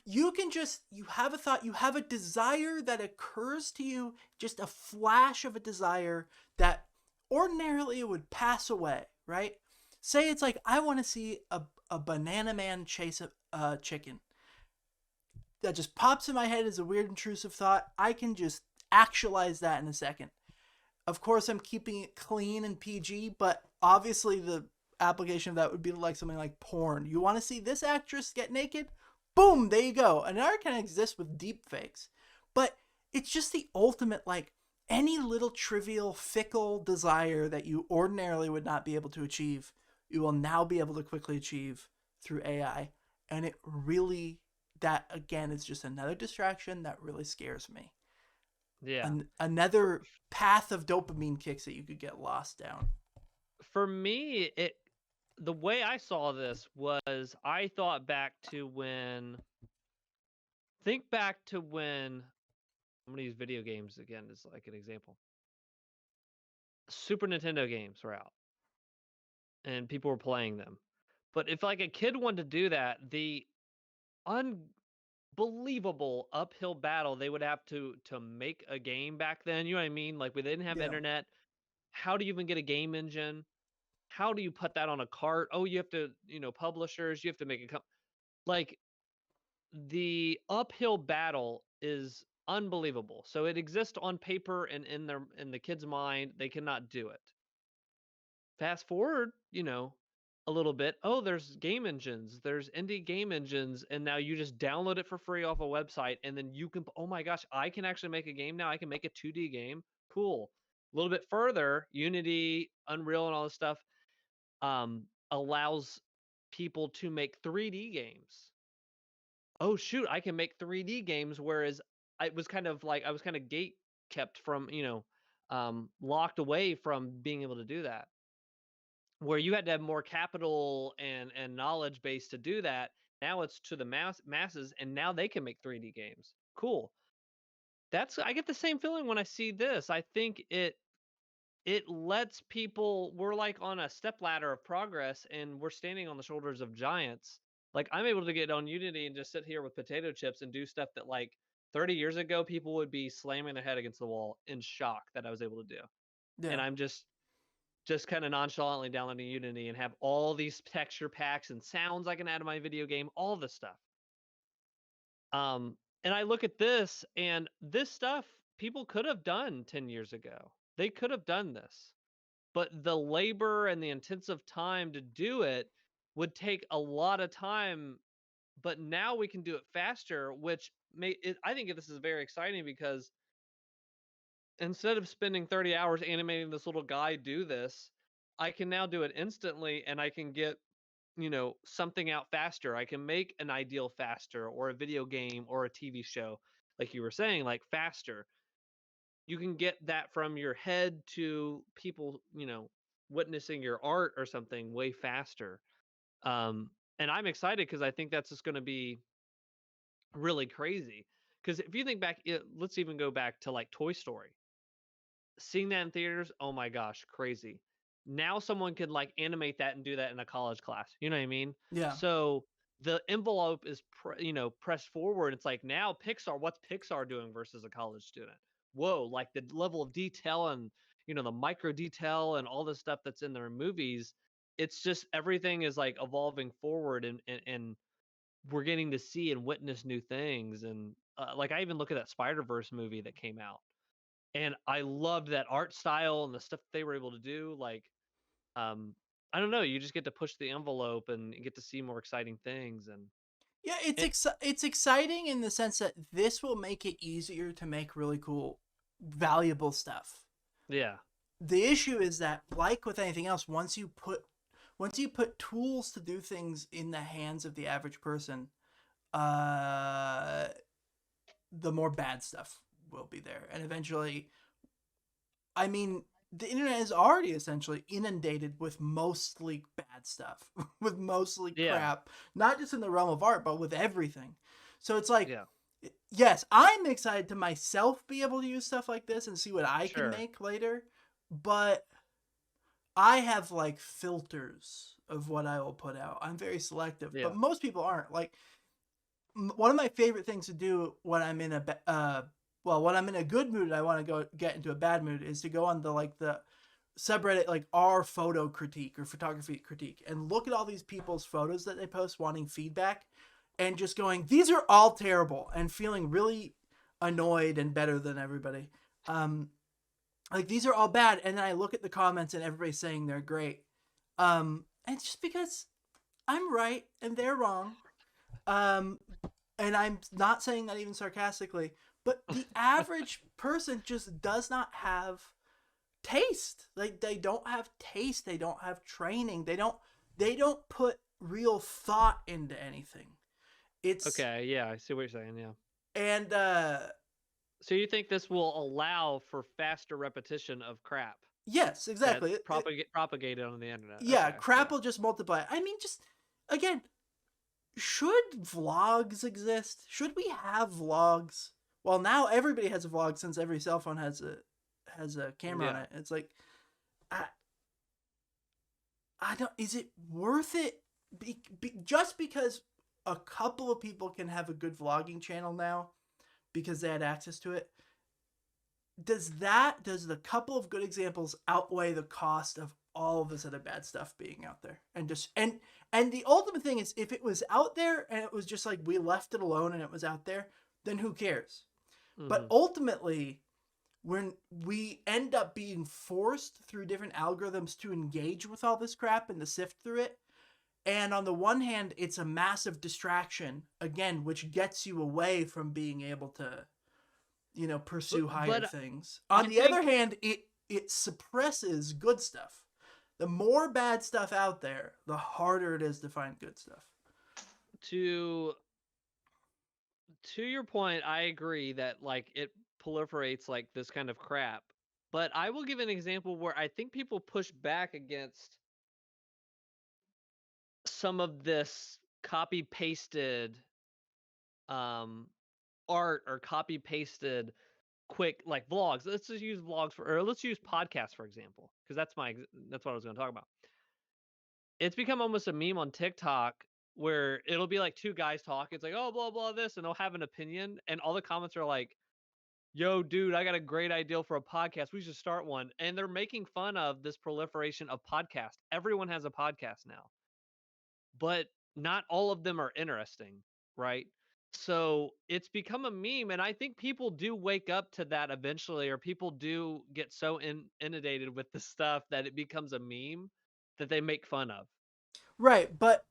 You have a thought, you have a desire that occurs to you, just a flash of a desire that ordinarily would pass away, right? Say it's like, I want to see a banana man chase a chicken. That just pops in my head as a weird intrusive thought. I can just actualize that in a second. Of course, I'm keeping it clean and PG, but obviously the application of that would be like something like porn. You want to see this actress get naked? Boom, there you go. And it already kind of exists with deep fakes. But it's just the ultimate, like, any little trivial, fickle desire that you ordinarily would not be able to achieve, you will now be able to quickly achieve through AI. And it really, that again is just another distraction that really scares me. Yeah. Another path of dopamine kicks that you could get lost down. For me, the way I saw this was, I thought back to when, I'm going to use video games again as like an example. Super Nintendo games were out and people were playing them. But if like a kid wanted to do that, the unbelievable uphill battle they would have to make a game back then, you know what I mean? Like, we didn't have internet. How do you even get a game engine? How do you put that on a cart? Oh, you have to, publishers, you have to make it like, the uphill battle is unbelievable. So it exists on paper and in the kid's mind, they cannot do it. Fast forward, a little bit. Oh, there's game engines, there's indie game engines, and now you just download it for free off a website, and then you can, oh my gosh, I can actually make a game now. I can make a 2D game. Cool. A little bit further, Unity, Unreal, and all this stuff allows people to make 3D games. Oh shoot, I can make 3D games, whereas I was kind of gate kept from, locked away from being able to do that. Where you had to have more capital and knowledge base to do that. Now it's to the masses, and now they can make 3D games. Cool. I get the same feeling when I see this. I think it lets people, we're like on a stepladder of progress, and we're standing on the shoulders of giants. Like, I'm able to get on Unity and just sit here with potato chips and do stuff that, like, 30 years ago people would be slamming their head against the wall in shock that I was able to do. Yeah. And I'm just kind of nonchalantly downloading Unity and have all these texture packs and sounds I can add to my video game, all this stuff. And I look at this, and this stuff people could have done 10 years ago. They could have done this, but the labor and the intensive time to do it would take a lot of time but now we can do it faster, which I think this is very exciting because instead of spending 30 hours animating this little guy do this, I can now do it instantly and I can get, something out faster. I can make an ideal faster, or a video game or a TV show, like you were saying, like faster. You can get that from your head to people, witnessing your art or something way faster. And I'm excited because I think that's just going to be really crazy. Because if you think back, let's even go back to like Toy Story. Seeing that in theaters, oh my gosh, crazy. Now someone could like animate that and do that in a college class. You know what I mean? Yeah. So the envelope is, pressed forward. It's like now Pixar, what's Pixar doing versus a college student? Whoa, like the level of detail and, the micro detail and all the stuff that's in their movies. It's just everything is like evolving forward, and we're getting to see and witness new things. And like I even look at that Spider-Verse movie that came out, and I loved that art style and the stuff they were able to do. Like, I don't know, you just get to push the envelope and get to see more exciting things. And yeah, it's exciting in the sense that this will make it easier to make really cool, valuable stuff. Yeah. The issue is that, like with anything else, once you put tools to do things in the hands of the average person, the more bad stuff will be there. And eventually, I mean, the internet is already essentially inundated with mostly bad stuff, with mostly crap, not just in the realm of art, but with everything. So it's like, yes, I'm excited to myself be able to use stuff like this and see what I can make later, but I have like filters of what I will put out. I'm very selective, but most people aren't. Like, one of my favorite things to do when I'm in when I'm in a good mood and I want to go get into a bad mood is to go on the subreddit, like r photo critique or photography critique, and look at all these people's photos that they post wanting feedback, and just going, these are all terrible, and feeling really annoyed and better than everybody. Like, these are all bad, and then I look at the comments and everybody's saying they're great. And it's just because I'm right and they're wrong. And I'm not saying that even sarcastically, but the average person just does not have taste. Like, they don't have taste. They don't have training. They don't put real thought into anything. It's okay. Yeah, I see what you're saying. Yeah. And so you think this will allow for faster repetition of crap? Yes, exactly. Propagated on the internet. Yeah, okay, crap will just multiply. I mean, just again, should vlogs exist? Should we have vlogs? Well, now everybody has a vlog since every cell phone has a camera on it. It's like, I don't. Is it worth it? Just because a couple of people can have a good vlogging channel now because they had access to it, does the couple of good examples outweigh the cost of all of this other bad stuff being out there? And the ultimate thing is, if it was out there and it was just like we left it alone and it was out there, then who cares? Mm-hmm. But ultimately, when we end up being forced through different algorithms to engage with all this crap and to sift through it, and on the one hand, it's a massive distraction, again, which gets you away from being able to, pursue higher things. On the other hand, it suppresses good stuff. The more bad stuff out there, the harder it is to find good stuff. To your point, I agree that like it proliferates like this kind of crap. But I will give an example where I think people push back against some of this copy pasted art or copy pasted quick like vlogs. Let's just use vlogs or let's use podcasts for example, because that's what I was going to talk about. It's become almost a meme on TikTok where it'll be like two guys talk. It's like, oh, blah blah this, and they'll have an opinion, and all the comments are like, yo, dude, I got a great idea for a podcast. We should start one. And they're making fun of this proliferation of podcasts. Everyone has a podcast now, but not all of them are interesting, right? So it's become a meme, and I think people do wake up to that eventually, or people do get so inundated with the stuff that it becomes a meme that they make fun of. Right, but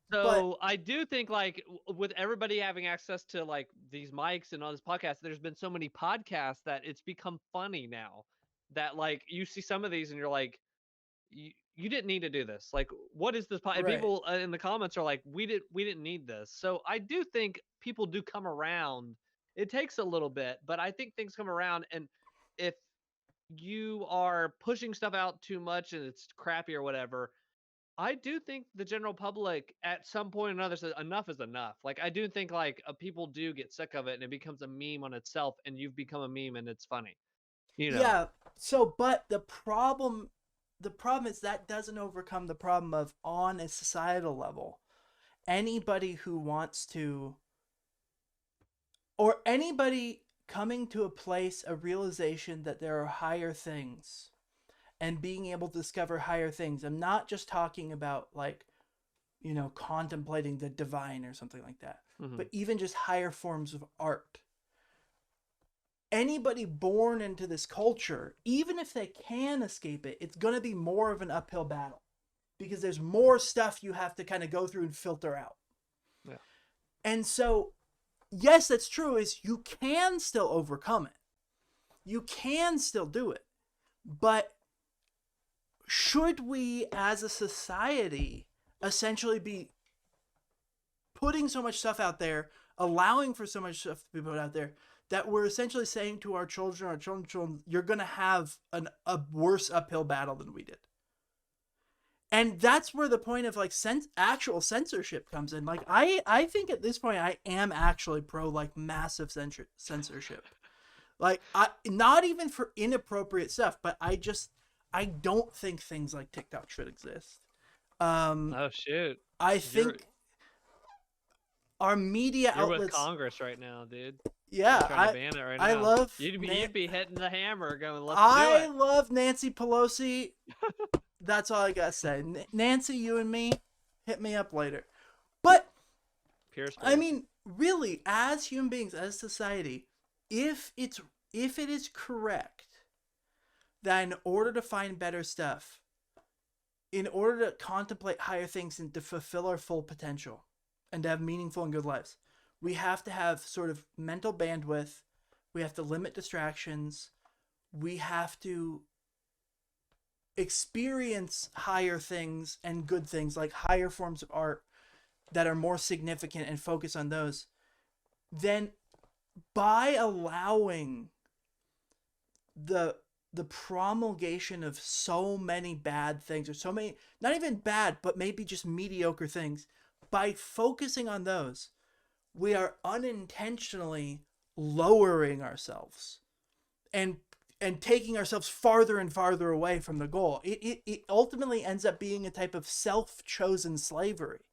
I do think like with everybody having access to like these mics and all this podcast, there's been so many podcasts that it's become funny now that like you see some of these and you're like, you didn't need to do this. Like, what is this? And right. people in the comments are like, we didn't need this. So I do think people do come around. It takes a little bit, but I think things come around. And if you are pushing stuff out too much and it's crappy or whatever, I do think the general public at some point or another says enough is enough. Like I do think like people do get sick of it and it becomes a meme on itself, and you've become a meme and it's funny. You know. Yeah. So, but the problem is that doesn't overcome the problem of on a societal level, anybody who wants to, or anybody coming to a place, a realization that there are higher things and being able to discover higher things. I'm not just talking about like, contemplating the divine or something like that, but even just higher forms of art. Anybody born into this culture, even if they can escape it, it's going to be more of an uphill battle because there's more stuff you have to kind of go through and filter out. Yeah. And so, yes, that's true, is you can still overcome it. You can still do it. But should we as a society essentially be putting so much stuff out there, allowing for so much stuff to be put out there, that we're essentially saying to our children, you're going to have a worse uphill battle than we did? And that's where the point of like actual censorship comes in. Like I think at this point I am actually pro like massive censorship. Like not even for inappropriate stuff, but I don't think things like TikTok should exist. Oh shoot! I think our media you're outlets. With Congress right now, dude. Yeah, trying to ban it right now. I love. You'd be hitting the hammer, going, "Let's do it." I love Nancy Pelosi. That's all I gotta say. Nancy, you and me, hit me up later. But I mean, really, as human beings, as society, if it is correct that in order to find better stuff, in order to contemplate higher things and to fulfill our full potential and to have meaningful and good lives, we have to have sort of mental bandwidth. We have to limit distractions. We have to experience higher things and good things, like higher forms of art that are more significant, and focus on those. Then by allowing the promulgation of so many bad things, or so many, not even bad, but maybe just mediocre things, by focusing on those, we are unintentionally lowering ourselves and taking ourselves farther and farther away from the goal. It ultimately ends up being a type of self-chosen slavery,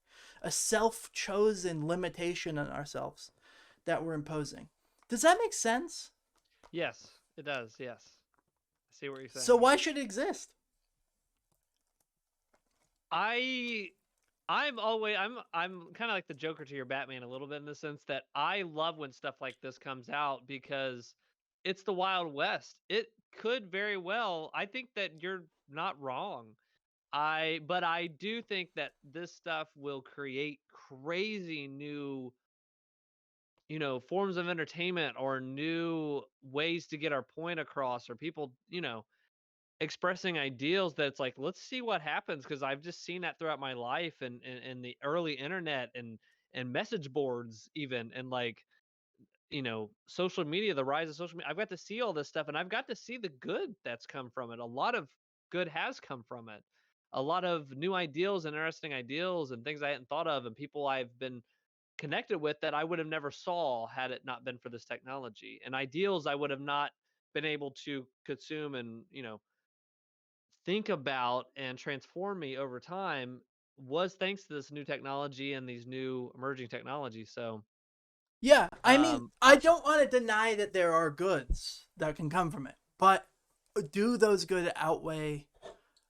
a self-chosen limitation on ourselves that we're imposing. Does that make sense? Yes, it does. Yes. I see what you're saying. So why should it exist? I'm kind of like the Joker to your Batman a little bit, in the sense that I love when stuff like this comes out because it's the Wild West. It could very well, I think that you're not wrong. But I do think that this stuff will create crazy new, forms of entertainment or new ways to get our point across, or people, expressing ideals that's like, let's see what happens, because I've just seen that throughout my life, and the early internet and message boards even, and like, social media, the rise of social media. I've got to see all this stuff, and I've got to see the good that's come from it. A lot of good has come from it. A lot of new ideals and interesting ideals and things I hadn't thought of, and people I've been connected with that I would have never saw had it not been for this technology, and ideals I would have not been able to consume and, think about and transform me over time, was thanks to this new technology and these new emerging technologies. So yeah, I mean, I don't want to deny that there are goods that can come from it, but do those good outweigh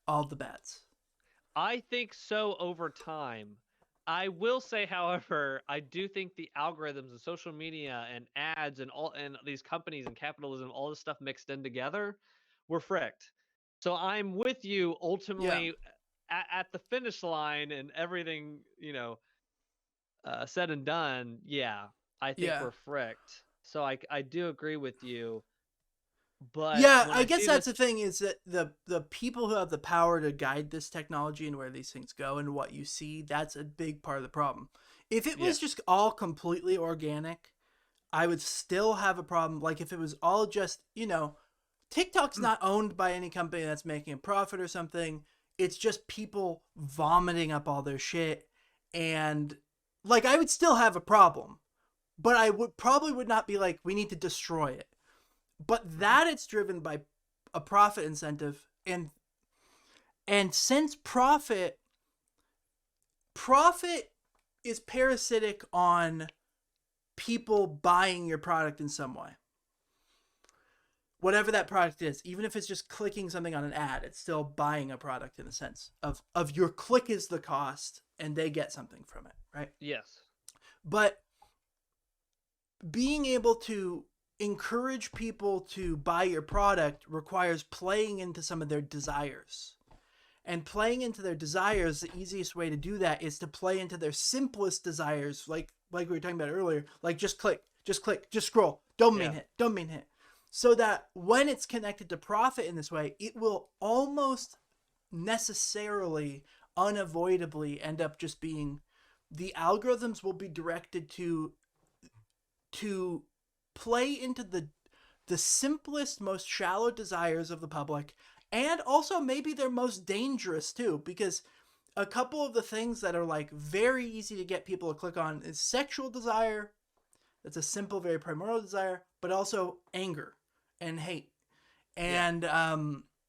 all the bads? I think so over time. I will say, however, I do think the algorithms and social media and ads and all, and these companies and capitalism, all this stuff mixed in together, were fricked. So I'm with you ultimately. Yeah. at the finish line and everything, said and done, yeah, I think we're fricked. So I do agree with you. But yeah, when I guess see that's this, the thing, is that the people who have the power to guide this technology and where these things go and what you see, that's a big part of the problem. If it was just all completely organic, I would still have a problem. Like if it was all just, TikTok's not owned by any company that's making a profit or something. It's just people vomiting up all their shit. And like, I would still have a problem, but I would not be like, we need to destroy it. But that it's driven by a profit incentive, and since profit is parasitic on people buying your product in some way. Whatever that product is, even if it's just clicking something on an ad, it's still buying a product in a sense of your click is the cost and they get something from it, right? yes. But being able to encourage people to buy your product requires playing into some of their desires. And playing into their desires, the easiest way to do that is to play into their simplest desires, like we were talking about earlier, like just click, just scroll, dopamine hit. So that when it's connected to profit in this way, it will almost necessarily, unavoidably end up just being, the algorithms will be directed to play into the simplest, most shallow desires of the public, and also maybe they're most dangerous too, because a couple of the things that are like very easy to get people to click on is sexual desire. It's a simple, very primordial desire, but also anger and hate and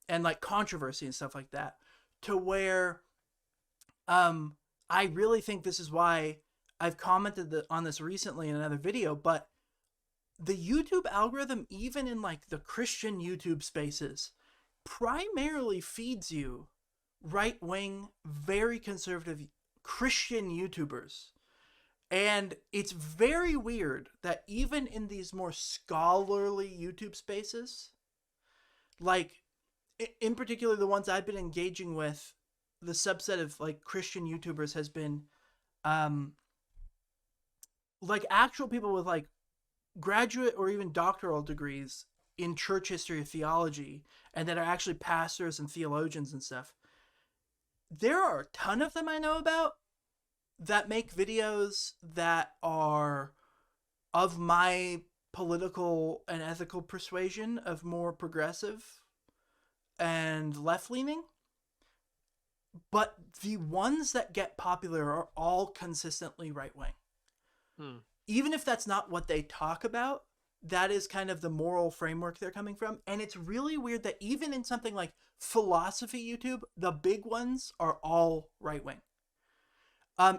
like controversy and stuff like that, to where I really think this is why I've commented on this recently in another video, but the YouTube algorithm, even in like the Christian YouTube spaces, primarily feeds you right-wing, very conservative Christian YouTubers. And it's very weird that even in these more scholarly YouTube spaces, like in particular the ones I've been engaging with, the subset of like Christian YouTubers has been like actual people with like graduate or even doctoral degrees in church history or theology, and that are actually pastors and theologians and stuff. There are a ton of them I know about that make videos that are of my political and ethical persuasion, of more progressive and left-leaning. But the ones that get popular are all consistently right-wing. Even if that's not what they talk about, that is kind of the moral framework they're coming from. And it's really weird that even in something like philosophy YouTube, the big ones are all right-wing.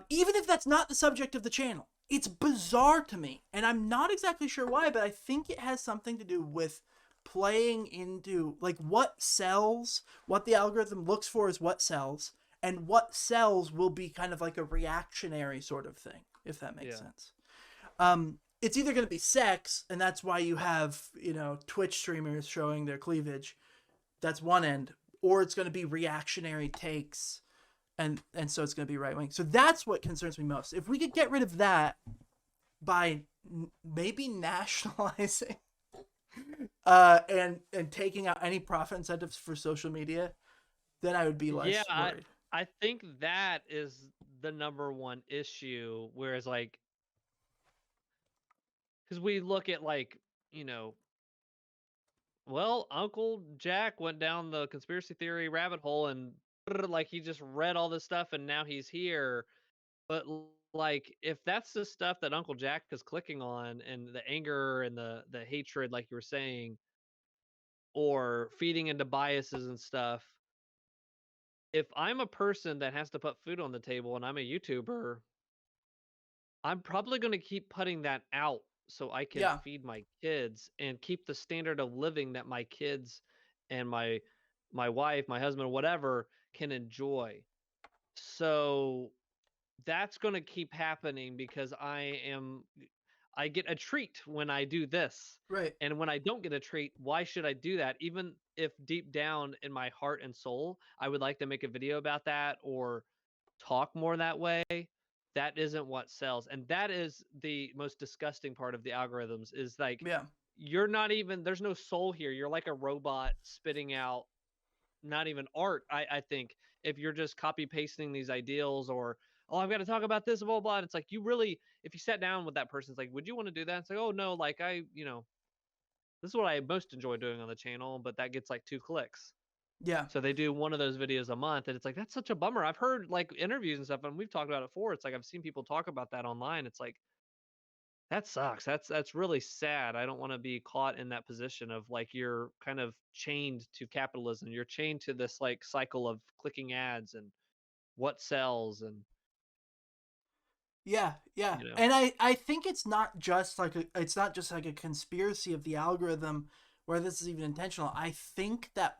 Even if that's not the subject of the channel. It's bizarre to me. And I'm not exactly sure why, but I think it has something to do with playing into like what sells, what the algorithm looks for is what sells, and what sells will be kind of like a reactionary sort of thing, if that makes sense. It's either going to be sex, and that's why you have, Twitch streamers showing their cleavage. That's one end. Or it's going to be reactionary takes, and so it's going to be right-wing. So that's what concerns me most. If we could get rid of that by maybe nationalizing and taking out any profit incentives for social media, then I would be less worried. I think that is the number one issue, whereas like, because we look at like, well, Uncle Jack went down the conspiracy theory rabbit hole and like he just read all this stuff and now he's here. But like, if that's the stuff that Uncle Jack is clicking on, and the anger and the hatred, like you were saying, or feeding into biases and stuff, if I'm a person that has to put food on the table and I'm a YouTuber, I'm probably going to keep putting that out so I can feed my kids and keep the standard of living that my kids and my wife, my husband, whatever, can enjoy. So that's going to keep happening because I get a treat when I do this. Right. And when I don't get a treat, why should I do that? Even if deep down in my heart and soul, I would like to make a video about that or talk more that way, that isn't what sells. And that is the most disgusting part of the algorithms is like, Yeah. you're not even, there's no soul here. You're like a robot spitting out not even art, I think, if you're just copy pasting these ideals or, oh, I've got to talk about this, blah, blah, blah. It's like, you really, if you sat down with that person, it's like, would you want to do that? It's like, oh, no, like this is what I most enjoy doing on the channel, but that gets like 2 clicks. Yeah. So they do one of those videos a month, and it's like, that's such a bummer. I've heard like interviews and stuff, and we've talked about it before. It's like, I've seen people talk about that online. It's like, that sucks. That's really sad. I don't want to be caught in that position of like, you're kind of chained to capitalism. You're chained to this like cycle of clicking ads and what sells and Yeah, yeah. And I think it's not just like a conspiracy of the algorithm where this is even intentional. I think that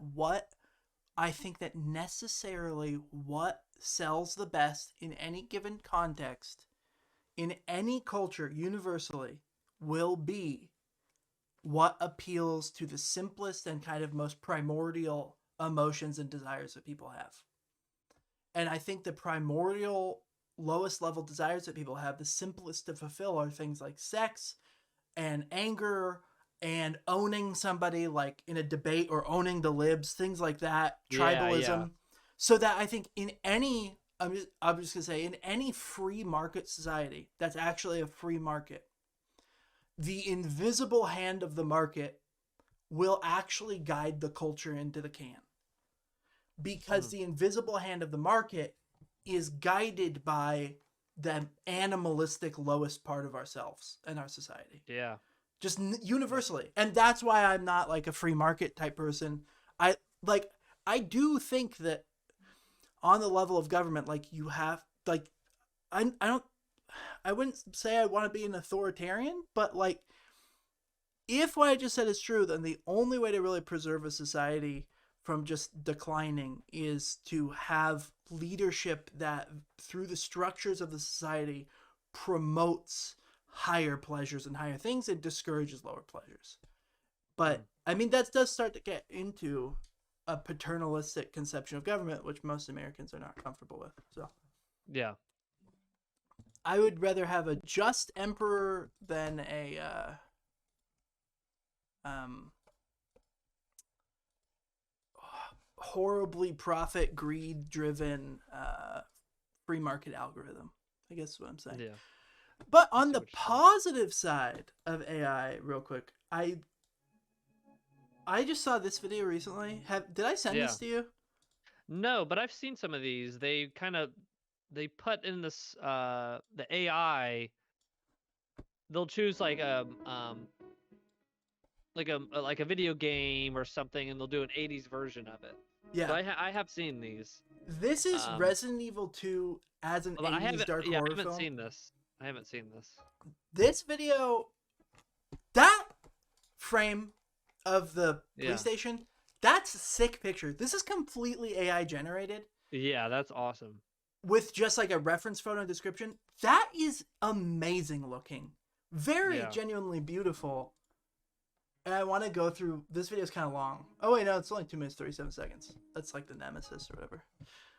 necessarily what sells the best in any given context, in any culture, universally, will be what appeals to the simplest and kind of most primordial emotions and desires that people have. And I think the primordial lowest level desires that people have, the simplest to fulfill, are things like sex and anger and owning somebody, like in a debate, or owning the libs, things like that, tribalism. Yeah. So that I think in any, I'm just gonna say, in any free market society that's actually a free market, the invisible hand of the market will actually guide the culture into the can, because the invisible hand of the market is guided by the animalistic lowest part of ourselves and our society. Yeah. Just universally. And that's why I'm not like a free market type person. I do think that on the level of government, like you have, like, I wouldn't say I want to be an authoritarian, but like, if what I just said is true, then the only way to really preserve a society from just declining is to have leadership that, through the structures of the society, promotes higher pleasures and higher things and discourages lower pleasures. But I mean, that does start to get into a paternalistic conception of government, which most Americans are not comfortable with. So yeah, I would rather have a just emperor than a horribly profit greed driven free market algorithm. I guess is what I'm saying. Yeah. But on the positive side of AI, real quick, I just saw this video recently. Did I send this to you? No, but I've seen some of these. They put in this the AI. They'll choose like a video game or something, and they'll do an 80s version of it. Yeah. So I have seen these. This is Resident Evil 2 as an 80s dark horror film. I haven't seen this. I haven't seen this. This video, that frame of the PlayStation, that's a sick picture. This is completely AI generated. Yeah, that's awesome. With just like a reference photo and description. That is amazing looking. Very genuinely beautiful. And I want to go through, this video is kind of long. Oh wait, no, it's only 2 minutes 37 seconds. That's like the Nemesis or whatever.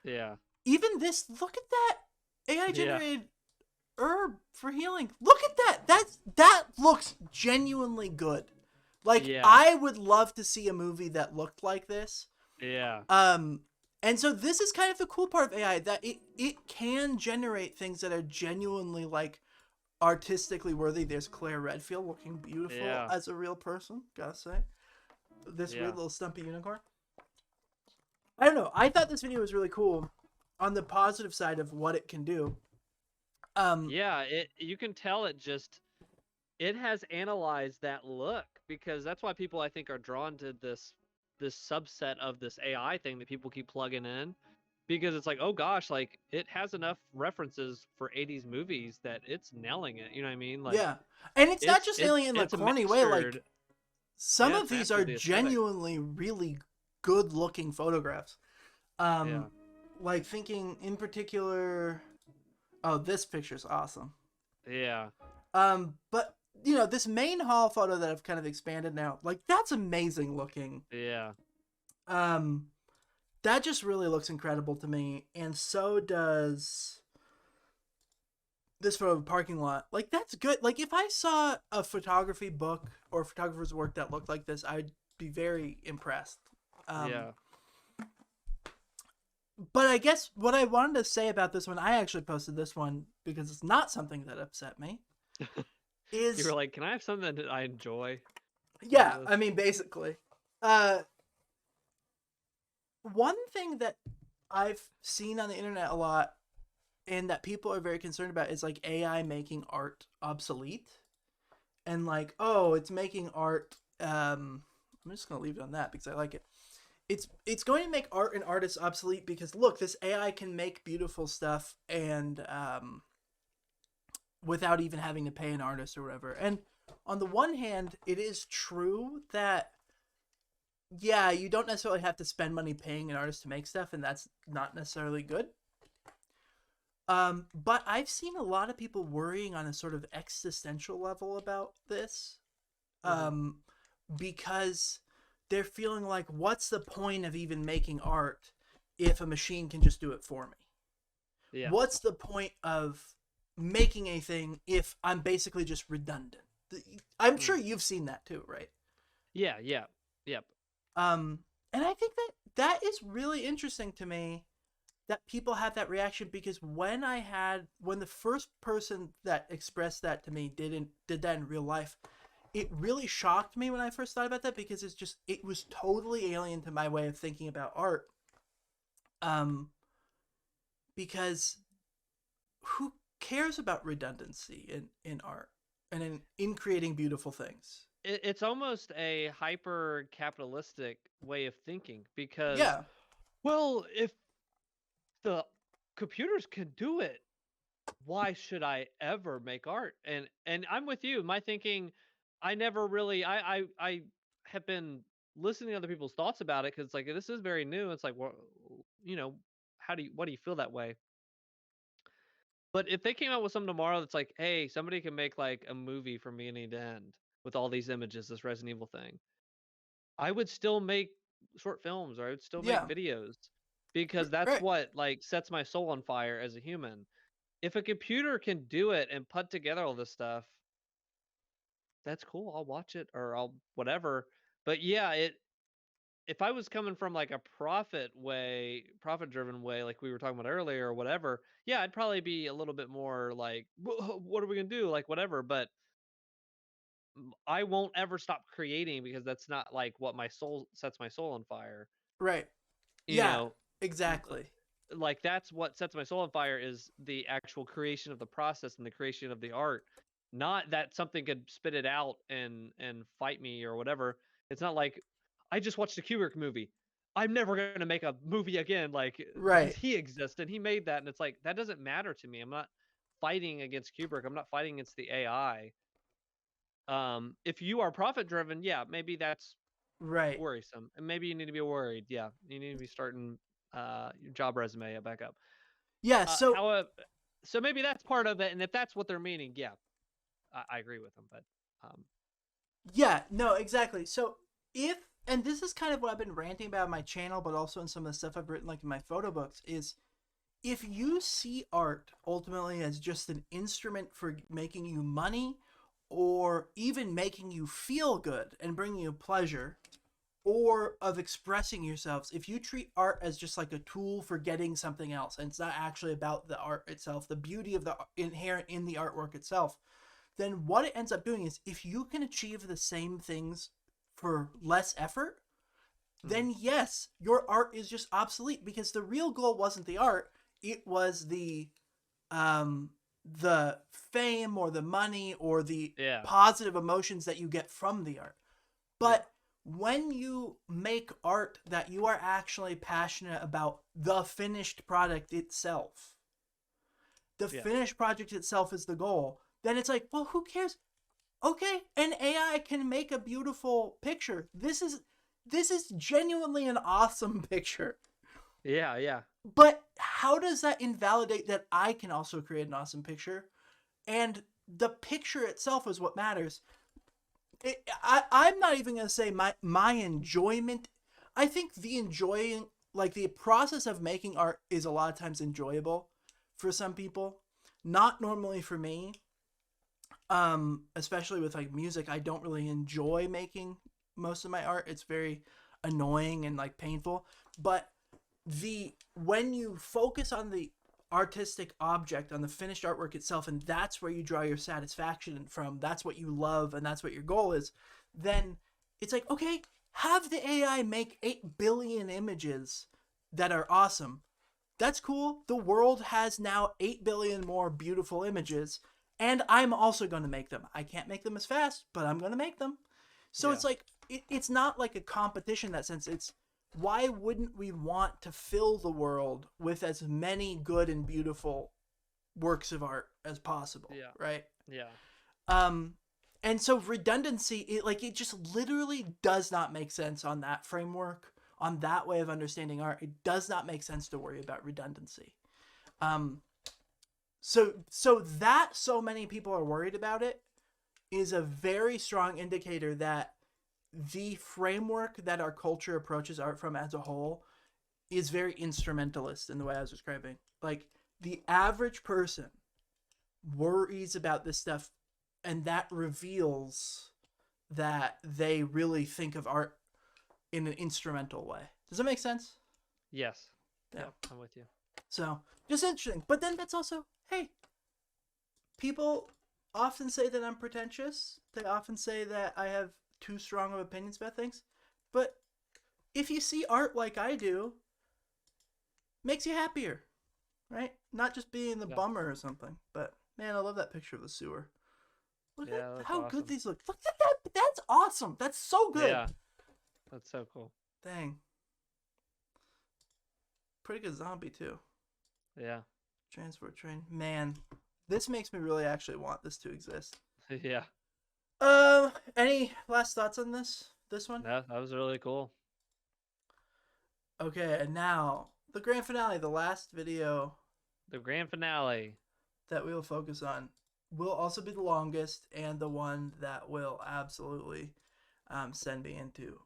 Yeah. Even this, look at that AI generated herb for healing. Look at that. That looks genuinely good. Like, I would love to see a movie that looked like this. Yeah. And so this is kind of the cool part of AI, that it can generate things that are genuinely like artistically worthy. There's Claire Redfield looking beautiful as a real person, gotta say. This weird little stumpy unicorn. I don't know. I thought this video was really cool on the positive side of what it can do. You can tell it has analyzed that look, because that's why people, I think, are drawn to this subset of this AI thing that people keep plugging in, because it's like, oh gosh, like it has enough references for 80s movies that it's nailing it. You know what I mean? Like, and it's not just nailing it in a corny way. Like, some of these are genuinely really good looking photographs. Like, thinking in particular, oh, this picture's awesome. Yeah. But you know, this main hall photo that I've kind of expanded now, like, that's amazing looking. Yeah. That just really looks incredible to me, and so does this photo of a parking lot. Like, that's good. Like, if I saw a photography book or photographer's work that looked like this, I'd be very impressed. Yeah. But I guess what I wanted to say about this one, I actually posted this one because it's not something that upset me. You were like, can I have something that I enjoy? Yeah, I mean, basically. One thing that I've seen on the internet a lot and that people are very concerned about is like AI making art obsolete. And like, oh, it's making art. I'm just going to leave it on that because I like it. It's going to make art and artists obsolete because look, this AI can make beautiful stuff and without even having to pay an artist or whatever. And on the one hand, it is true that yeah, you don't necessarily have to spend money paying an artist to make stuff, and that's not necessarily good. But I've seen a lot of people worrying on a sort of existential level about this, because they're feeling like, what's the point of even making art if a machine can just do it for me? Yeah. What's the point of making a thing if I'm basically just redundant? I'm sure you've seen that too, right? Yeah. Yep. And I think that is really interesting to me that people have that reaction, because when the first person that expressed that to me did that in real life, it really shocked me when I first thought about that, because it was totally alien to my way of thinking about art. Because who cares about redundancy in art and in creating beautiful things? It's almost a hyper capitalistic way of thinking, because yeah, well, if the computers can do it, why should I ever make art? And I'm with you. My thinking, I never really I have been listening to other people's thoughts about it, because like this is very new. It's like, well, what do you feel that way? But if they came out with something tomorrow that's like, hey, somebody can make like a movie from beginning to end with all these images, this Resident Evil thing, I would still make short films, or I would still make yeah, videos, because that's right. what like sets my soul on fire as a human. If a computer can do it and put together all this stuff, that's cool. I'll watch it, or I'll whatever. But yeah, if I was coming from like a profit driven way, like we were talking about earlier or whatever, yeah, I'd probably be a little bit more like, what are we going to do? Like whatever, but I won't ever stop creating, because that's not like what sets my soul on fire. Right. You Yeah, know, exactly. like that's what sets my soul on fire, is the actual creation of the process and the creation of the art. Not that something could spit it out and fight me or whatever. It's not like I just watched a Kubrick movie, I'm never going to make a movie again, like, because Right. he exists and he made that, and it's like that doesn't matter to me. I'm not fighting against Kubrick. I'm not fighting against the AI. If you are profit driven, yeah, maybe that's Right. worrisome, and maybe you need to be worried. Yeah, you need to be starting your job resume back up. Yeah. However, so maybe that's part of it, and if that's what they're meaning, yeah, I agree with them. But yeah, no, exactly. So and this is kind of what I've been ranting about on my channel, but also in some of the stuff I've written, like in my photo books, is if you see art ultimately as just an instrument for making you money, or even making you feel good and bringing you pleasure, or of expressing yourselves, if you treat art as just like a tool for getting something else, and it's not actually about the art itself, the beauty of the inherent in the artwork itself, then what it ends up doing is, if you can achieve the same things for less effort, then yes, your art is just obsolete, because the real goal wasn't the art, it was the fame or the money or the positive emotions that you get from the art. But when you make art that you are actually passionate about the finished product itself, the finished project itself is the goal, then it's like, well, who cares? Okay, an AI can make a beautiful picture. This is genuinely an awesome picture. Yeah. But how does that invalidate that I can also create an awesome picture? And the picture itself is what matters. I'm not even going to say my enjoyment. I think the process of making art is a lot of times enjoyable for some people. Not normally for me. Especially with like music, I don't really enjoy making most of my art. It's very annoying and like painful. But when you focus on the artistic object, on the finished artwork itself, and that's where you draw your satisfaction from, that's what you love, and that's what your goal is, then it's like, okay, have the AI make 8 billion images that are awesome. That's cool. The world has now 8 billion more beautiful images, and I'm also going to make them. I can't make them as fast, but I'm going to make them. So it's like, it's not like a competition in that sense. It's, why wouldn't we want to fill the world with as many good and beautiful works of art as possible? Yeah. Right? Yeah. And so redundancy, it just literally does not make sense on that framework, on that way of understanding art. It does not make sense to worry about redundancy. So that so many people are worried about it is a very strong indicator that the framework that our culture approaches art from as a whole is very instrumentalist in the way I was describing. Like, the average person worries about this stuff, and that reveals that they really think of art in an instrumental way. Does that make sense? Yes. Yeah. Yep, I'm with you. So, just interesting. But then that's also, hey, people often say that I'm pretentious. They often say that I have too strong of opinions about things. But if you see art like I do, makes you happier, right? Not just being the bummer or something. But, man, I love that picture of the sewer. Look at how awesome. good these look. Look at that. That's awesome. That's so good. Yeah. That's so cool. Dang. Pretty good zombie, too. Yeah. Transport train. Man, this makes me really actually want this to exist. Yeah. Any last thoughts on this one? That was really cool. Okay, and now the grand finale, the last video. The grand finale that we will focus on will also be the longest and the one that will absolutely send me into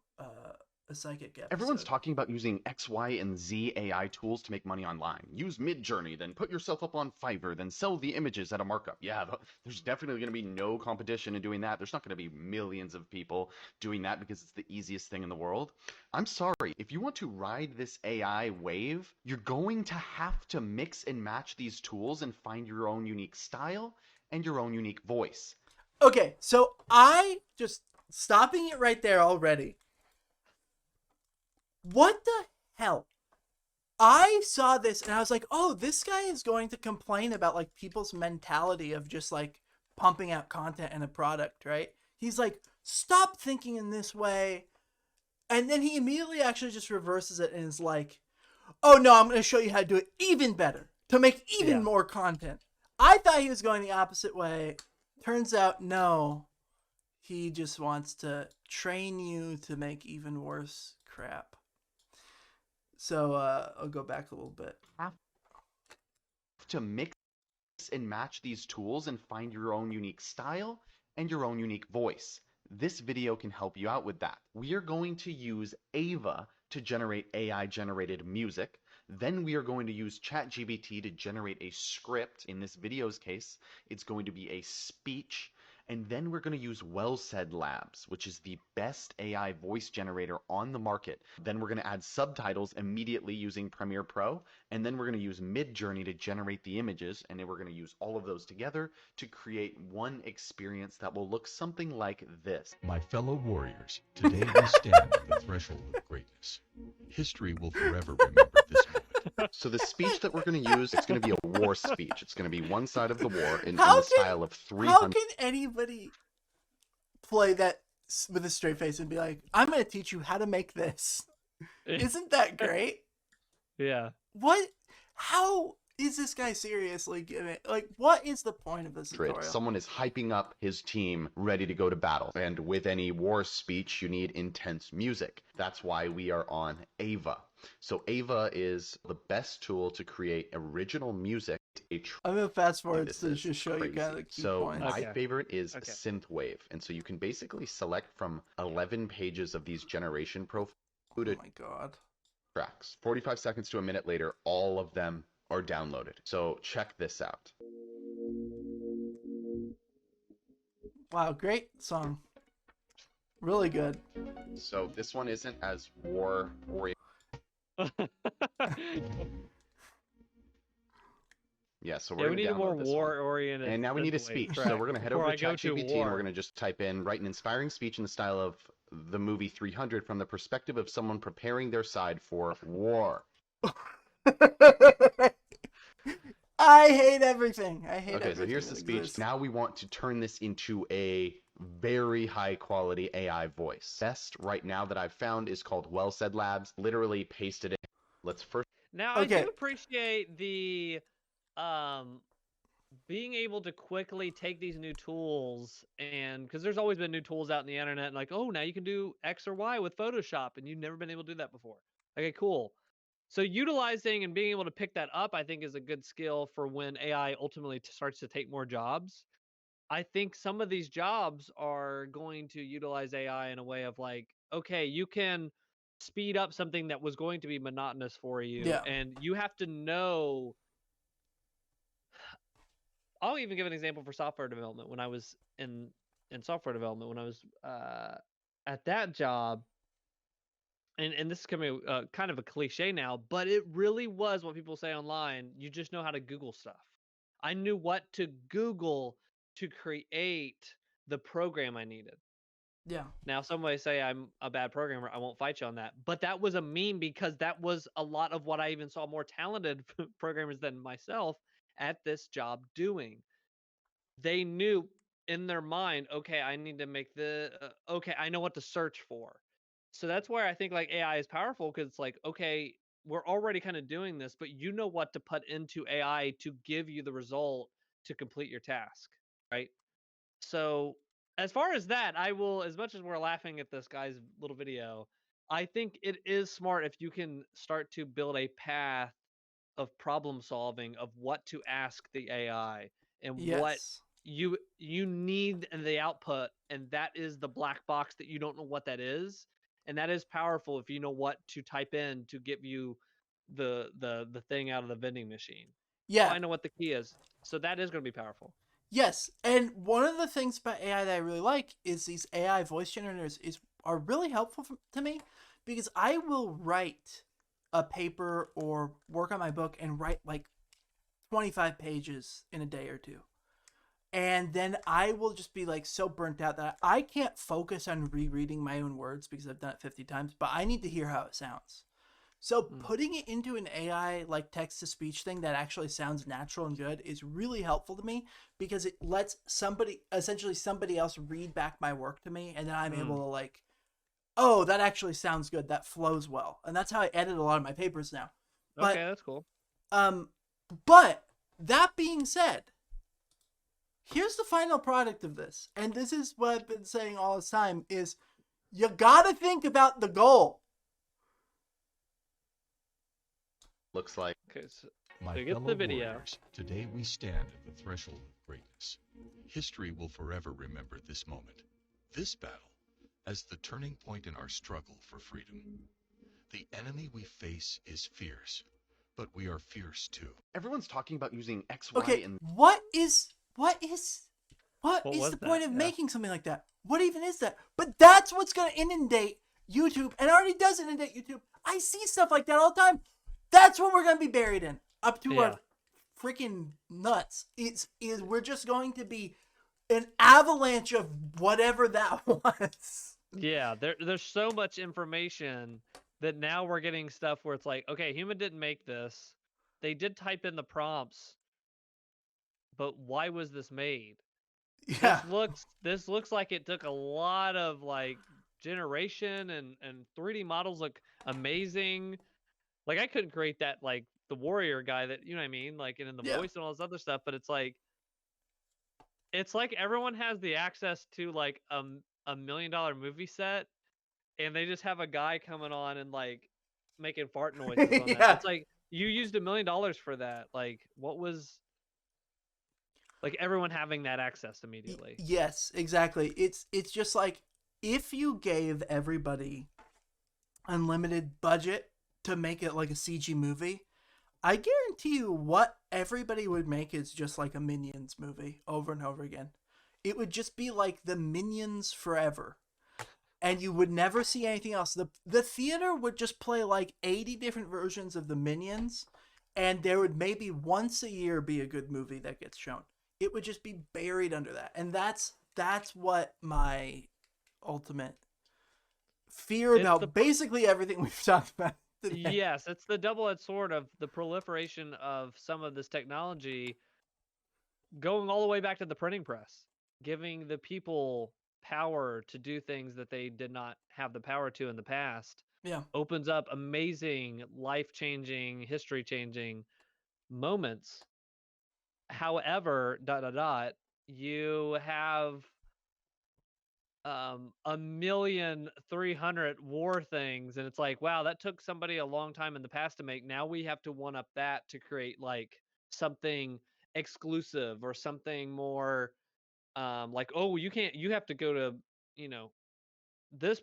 a psychic episode. Everyone's talking about using X, Y, and Z AI tools to make money online. Use Midjourney, then put yourself up on Fiverr, then sell the images at a markup. Yeah, there's definitely going to be no competition in doing that. There's not going to be millions of people doing that because it's the easiest thing in the world. I'm sorry, if you want to ride this AI wave, you're going to have to mix and match these tools and find your own unique style and your own unique voice. Okay, so I just stopping it right there already. What the hell? I saw this and I was like, oh, this guy is going to complain about like people's mentality of just like pumping out content and a product, right? He's like, stop thinking in this way. And then he immediately actually just reverses it and is like, oh no, I'm going to show you how to do it even better, to make even more content. I thought he was going the opposite way. Turns out, no. He just wants to train you to make even worse crap. So I'll go back a little bit. Have to mix and match these tools and find your own unique style and your own unique voice. This video can help you out with that. We are going to use Ava to generate AI-generated music. Then we are going to use ChatGPT to generate a script. In this video's case, it's going to be a speech. And then we're going to use Well Said Labs, which is the best AI voice generator on the market. Then we're going to add subtitles immediately using Premiere Pro. And then we're going to use Midjourney to generate the images. And then we're going to use all of those together to create one experience that will look something like this. My fellow warriors, today we stand at the threshold of greatness. History will forever remember this moment. So the speech that we're going to use, it's going to be a war speech. It's going to be one side of the war in the style of 300. How can anybody play that with a straight face and be like, I'm going to teach you how to make this? Isn't that great? Yeah. What? How is this guy seriously giving? Like, what is the point of this tutorial? Someone is hyping up his team ready to go to battle. And with any war speech, you need intense music. That's why we are on Ava. So Ava is the best tool to create original music. I'm going to fast forward to just show you kind of the key points. My favorite is Synthwave. And so you can basically select from 11 pages of these generation profiles. Oh my god. Tracks. 45 seconds to a minute later, all of them are downloaded. So check this out. Wow, great song. Really good. So this one isn't as war-oriented. Yeah, so we're we need a more war-oriented. And now we need a speech. So we're going to head over to ChatGPT and we're going to just type in, write an inspiring speech in the style of the movie 300 from the perspective of someone preparing their side for war. I hate everything. I hate everything. Okay, so here's the speech. Now we want to turn this into a very high quality AI voice. Best right now that I've found is called Well Said Labs. Literally pasted it. Let's first. Now I do appreciate the being able to quickly take these new tools, and because there's always been new tools out in the internet, and like, oh, now you can do X or Y with Photoshop, and you've never been able to do that before. Okay, cool. So utilizing and being able to pick that up, I think, is a good skill for when AI ultimately starts to take more jobs. I think some of these jobs are going to utilize AI in a way of like, okay, you can speed up something that was going to be monotonous for you, and you have to know. I'll even give an example for software development. When I was in software development, when I was at that job, and this is coming kind of a cliche now, but it really was what people say online. You just know how to Google stuff. I knew what to Google to create the program I needed. Yeah. Now, some may say I'm a bad programmer. I won't fight you on that. But that was a meme because that was a lot of what I even saw more talented programmers than myself at this job doing. They knew in their mind, okay, I need to make okay, I know what to search for. So that's where I think like AI is powerful, because it's like, okay, we're already kind of doing this, but you know what to put into AI to give you the result to complete your task, right? So as far as that, I will, as much as we're laughing at this guy's little video, I think it is smart if you can start to build a path of problem solving of what to ask the AI and what you need in the output, and that is the black box that you don't know what that is, and that is powerful if you know what to type in to give you the thing out of the vending machine. Yeah, I know what the key is, so that is going to be powerful. Yes, and one of the things about AI that I really like is these AI voice generators are really helpful to me, because I will write a paper or work on my book and write like 25 pages in a day or two. And then I will just be like so burnt out that I can't focus on rereading my own words because I've done it 50 times, but I need to hear how it sounds. So putting it into an AI like text-to-speech thing that actually sounds natural and good is really helpful to me, because it lets somebody else read back my work to me, and then I'm able to like, oh, that actually sounds good. That flows well. And that's how I edit a lot of my papers now. But, okay, that's cool. But that being said, here's the final product of this. And this is what I've been saying all this time is you got to think about the goal. Looks like. Okay, so My get fellow the video. warriors, today we stand at the threshold of greatness. History will forever remember this moment, this battle, as the turning point in our struggle for freedom. The enemy we face is fierce, but we are fierce too. Everyone's talking about using X, Y, Okay, and what is the point of making something like that? What even is that? But that's what's going to inundate YouTube, and already does inundate YouTube. I see stuff like that all the time. That's what we're going to be buried in, up to our freaking nuts. We're just going to be an avalanche of whatever that was. Yeah, there's so much information that now we're getting stuff where it's like, okay, human didn't make this. They did type in the prompts, but why was this made? Yeah. This looks like it took a lot of like generation, and 3D models look amazing. Like I couldn't create that, like the warrior guy that, you know what I mean? Like, and in the voice and all this other stuff, but it's like everyone has the access to like $1 million movie set, and they just have a guy coming on and like making fart noises on that. It's like, you used $1 million for that. Like, what was, like, everyone having that access immediately. Yes, exactly. It's just like, if you gave everybody unlimited budget to make it like a CG movie, I guarantee you what everybody would make is just like a Minions movie over and over again. It would just be like the Minions forever. And you would never see anything else. The theater would just play like 80 different versions of the Minions, and there would maybe once a year be a good movie that gets shown. It would just be buried under that. And that's what my ultimate fear about basically everything we've talked about today. Yes, it's the double-edged sword of the proliferation of some of this technology going all the way back to the printing press, giving the people power to do things that they did not have the power to in the past. Yeah. Opens up amazing, life-changing, history-changing moments. However, you have 1,300,000 war things, and it's like, wow, that took somebody a long time in the past to make. Now we have to one up that to create like something exclusive or something more like, oh, you have to go to, this,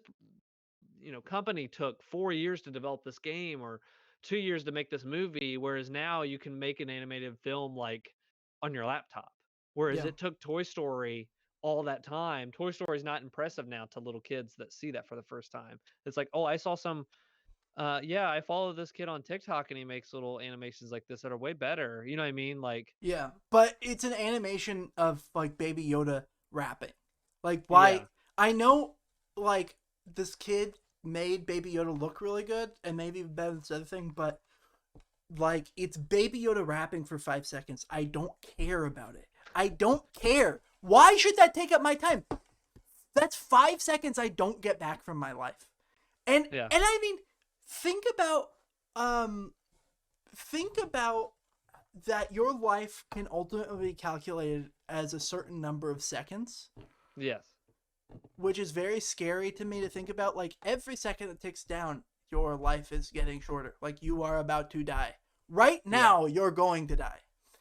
company took 4 years to develop this game or 2 years to make this movie, whereas now you can make an animated film like on your laptop. Whereas it took Toy Story all that time. Toy Story is not impressive now to little kids that see that for the first time. It's like, oh, I saw some I follow this kid on TikTok and he makes little animations like this that are way better. You know what I mean? Like, yeah, but it's an animation of like Baby Yoda rapping. Like, why? I know, like, this kid made Baby Yoda look really good and maybe better than this other thing, but like, it's Baby Yoda rapping for 5 seconds. I don't care about it. I don't care. Why should that take up my time? That's 5 seconds I don't get back from my life. And I mean, think about that your life can ultimately be calculated as a certain number of seconds. Yes. Which is very scary to me to think about. Like, every second that ticks down, your life is getting shorter. Like, you are about to die. Right now, you're going to die.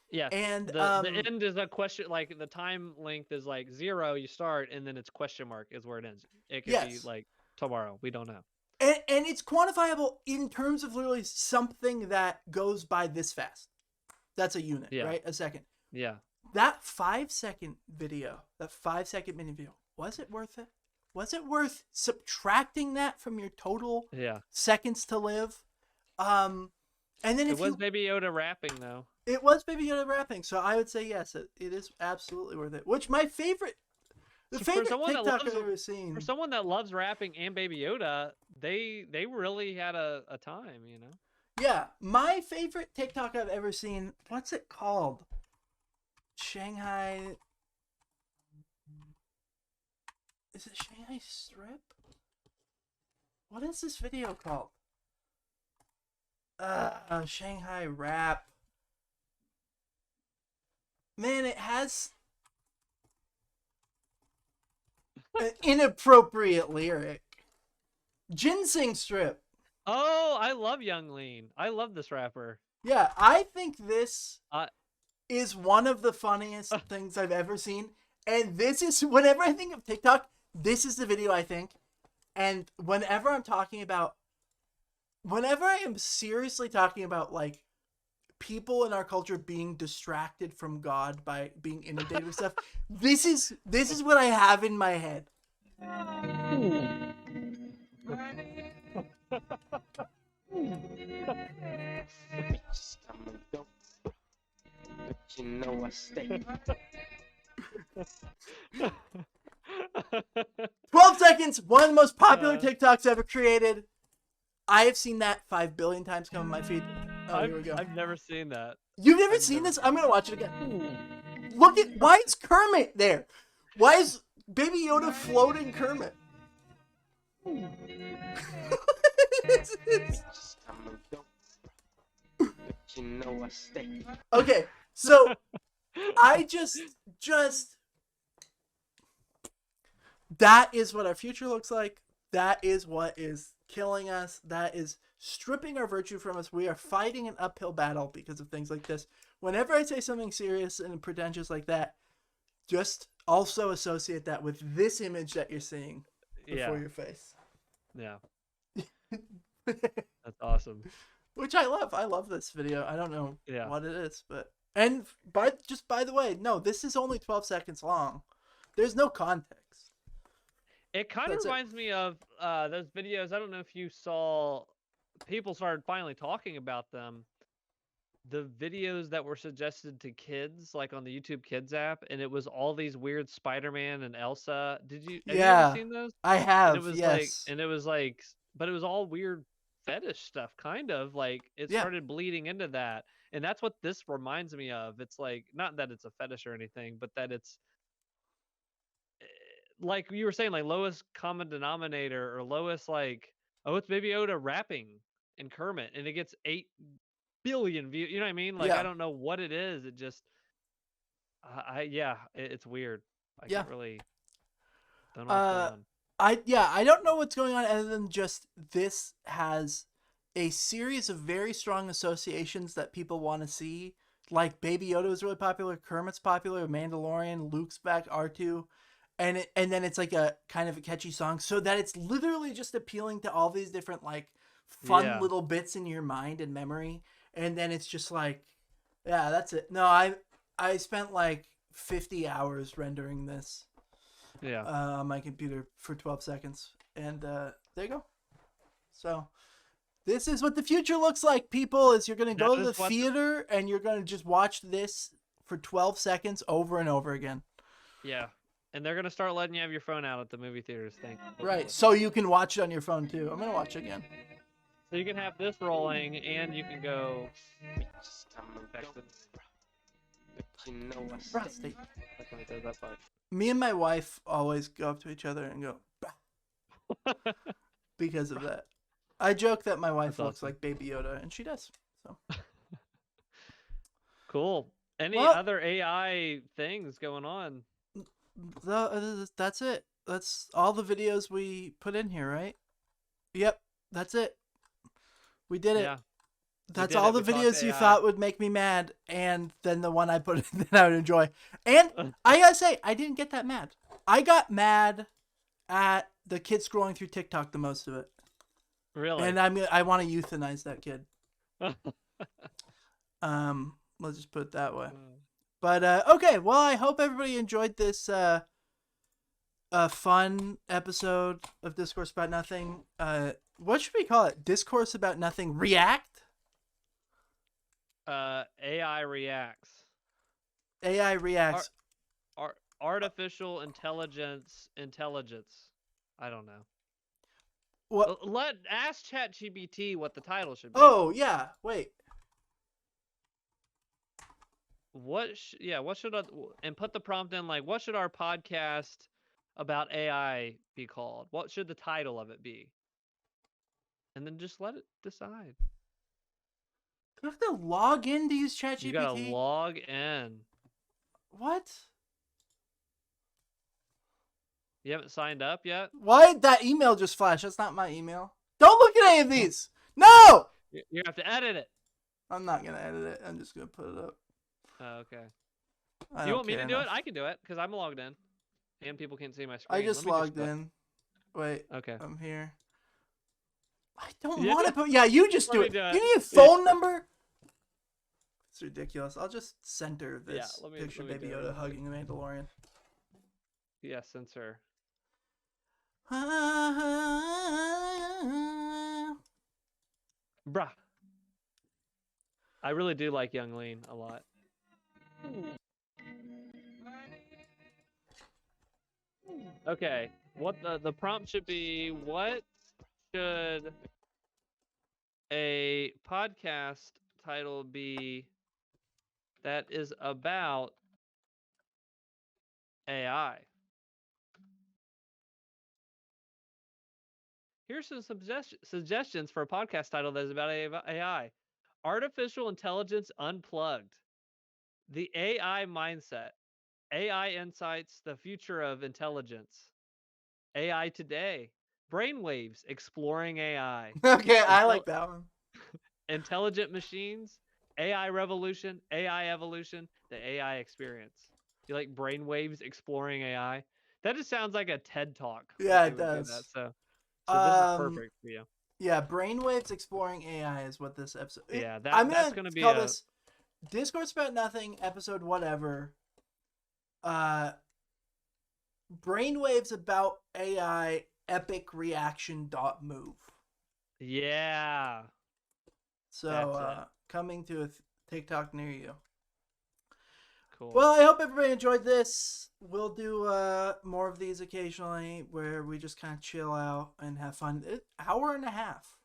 Yes. And the end is a question, like the time length is like 0, you start, and then it's question mark is where it ends. It could be like tomorrow. We don't know. And it's quantifiable in terms of literally something that goes by this fast. That's a unit, right? A second. Yeah. That 5-second video, that 5-second mini video, was it worth it? Was it worth subtracting that from your total seconds to live? And then it was Baby Yoda rapping, though. It was Baby Yoda rapping, so I would say yes, it is absolutely worth it. Which my favorite, the favorite TikTok I've ever seen. For someone that loves rapping and Baby Yoda, they really had a time, you know? Yeah, my favorite TikTok I've ever seen, what's it called? Shanghai... Is it Shanghai Strip? What is this video called? Shanghai Rap. Man, it has an inappropriate lyric. Ginseng Strip. Oh, I love Young Lean. I love this rapper. Yeah, I think this is one of the funniest things I've ever seen. And this is, whenever I think of TikTok, this is the video I think. And whenever I am seriously talking about, like, people in our culture being distracted from God by being inundated with stuff, this is what I have in my head. You know I stay. 12 seconds, one of the most popular TikToks ever created. I have seen that 5 billion times come on my feed. Oh, here we go. I've never seen that. You've never seen this? I'm gonna watch it again. Look at, why is Kermit there? Why is Baby Yoda floating Kermit? You know I stay. Okay, so I just that is what our future looks like. That is what is killing us. That is stripping our virtue from us. We are fighting an uphill battle because of things like this. Whenever I say something serious and pretentious like that, just also associate that with this image that you're seeing before your face. Yeah. That's awesome. Which I love. I love this video. I don't know Yeah. what it is, but by the way, no, this is only 12 seconds long. There's no context. It kind of reminds me of those videos. I don't know if you saw. People started finally talking about them. The videos that were suggested to kids, like on the YouTube Kids app, and it was all these weird Spider-Man and Elsa. Have you ever seen those? I have. And it was like, but it was all weird fetish stuff, kind of like it started bleeding into that, and that's what this reminds me of. It's like, not that it's a fetish or anything, but that it's like you were saying, like lowest common denominator, or lowest, like, oh, it's Baby Yoda rapping in Kermit, and it gets 8 billion views. You know what I mean? Like, I don't know what it is. It just, it's weird. I can't really. Don't know what's going on. I don't know what's going on other than just this has a series of very strong associations that people want to see. Like Baby Yoda is really popular, Kermit's popular, Mandalorian, Luke's back, R2, and then it's like a kind of a catchy song, so that it's literally just appealing to all these different like fun little bits in your mind and memory, and then it's just like, yeah, that's it. No, I spent like 50 hours rendering this. Yeah. On my computer for 12 seconds. And there you go. So this is what the future looks like, people, is you're going to go to the theater and you're going to just watch this for 12 seconds over and over again. Yeah. And they're going to start letting you have your phone out at the movie theaters. Right. So you can watch it on your phone too. I'm going to watch it again. So you can have this rolling and you can go Me and my wife always go up to each other and go, bah, because of that. I joke that my wife looks like Baby Yoda, and she does. So cool. Any other AI things going on? That's it. That's all the videos we put in here, right? Yep, that's it. We did it. Yeah. That's all the videos you thought would make me mad, and then the one I put in that I would enjoy. And I gotta say, I didn't get that mad. I got mad at the kid scrolling through TikTok the most of it. Really? And I want to euthanize that kid. Let's just put it that way. But okay, well, I hope everybody enjoyed this fun episode of Discourse About Nothing. What should we call it? Discourse About Nothing React? AI reacts. AI reacts. Artificial intelligence. I don't know. What? Ask ChatGPT what the title should be. Oh yeah, wait. What should and put the prompt in, like, what should our podcast about AI be called? What should the title of it be? And then just let it decide. You have to log in to use ChatGPT? You gotta log in. What? You haven't signed up yet? Why did that email just flash? That's not my email. Don't look at any of these! No! You have to edit it. I'm not gonna edit it. I'm just gonna put it up. Oh, okay. Do you want me to do it? I can do it, because I'm logged in. And people can't see my screen. I just logged in. Wait. Okay. I'm here. I don't want to put... Yeah, you just do it. You need a phone number? It's ridiculous. I'll just center this picture of Baby Yoda hugging the Mandalorian. Yeah, censor. Bruh. I really do like Young Lean a lot. Okay, what the prompt should be, what should a podcast title be that is about AI? Here's some suggestions for a podcast title that is about AI. Artificial Intelligence Unplugged. The AI Mindset. AI Insights, the Future of Intelligence. AI Today. Brainwavez, Exploring AI. Okay, I like that one. Intelligent Machines. AI Revolution. AI Evolution. The AI Experience. You like Brainwavez, Exploring AI? That just sounds like a TED Talk. Yeah, it does. So this is perfect for you. Yeah, Brainwaves exploring AI is what this episode. Yeah, that's gonna be call this Discourse About Nothing episode whatever. Brainwaves about AI epic reaction.move. Yeah. So coming to a TikTok near you. Cool. Well, I hope everybody enjoyed this. We'll do more of these occasionally where we just kind of chill out and have fun. Hour and a half.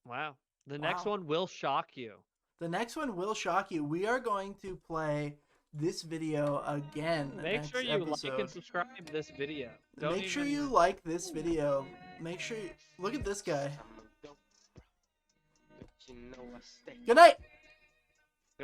Wow. The next one will shock you. The next one will shock you. We are going to play this video again. Make sure you like and subscribe to this video. Make sure you like this video. Make sure you look at this guy. Good night.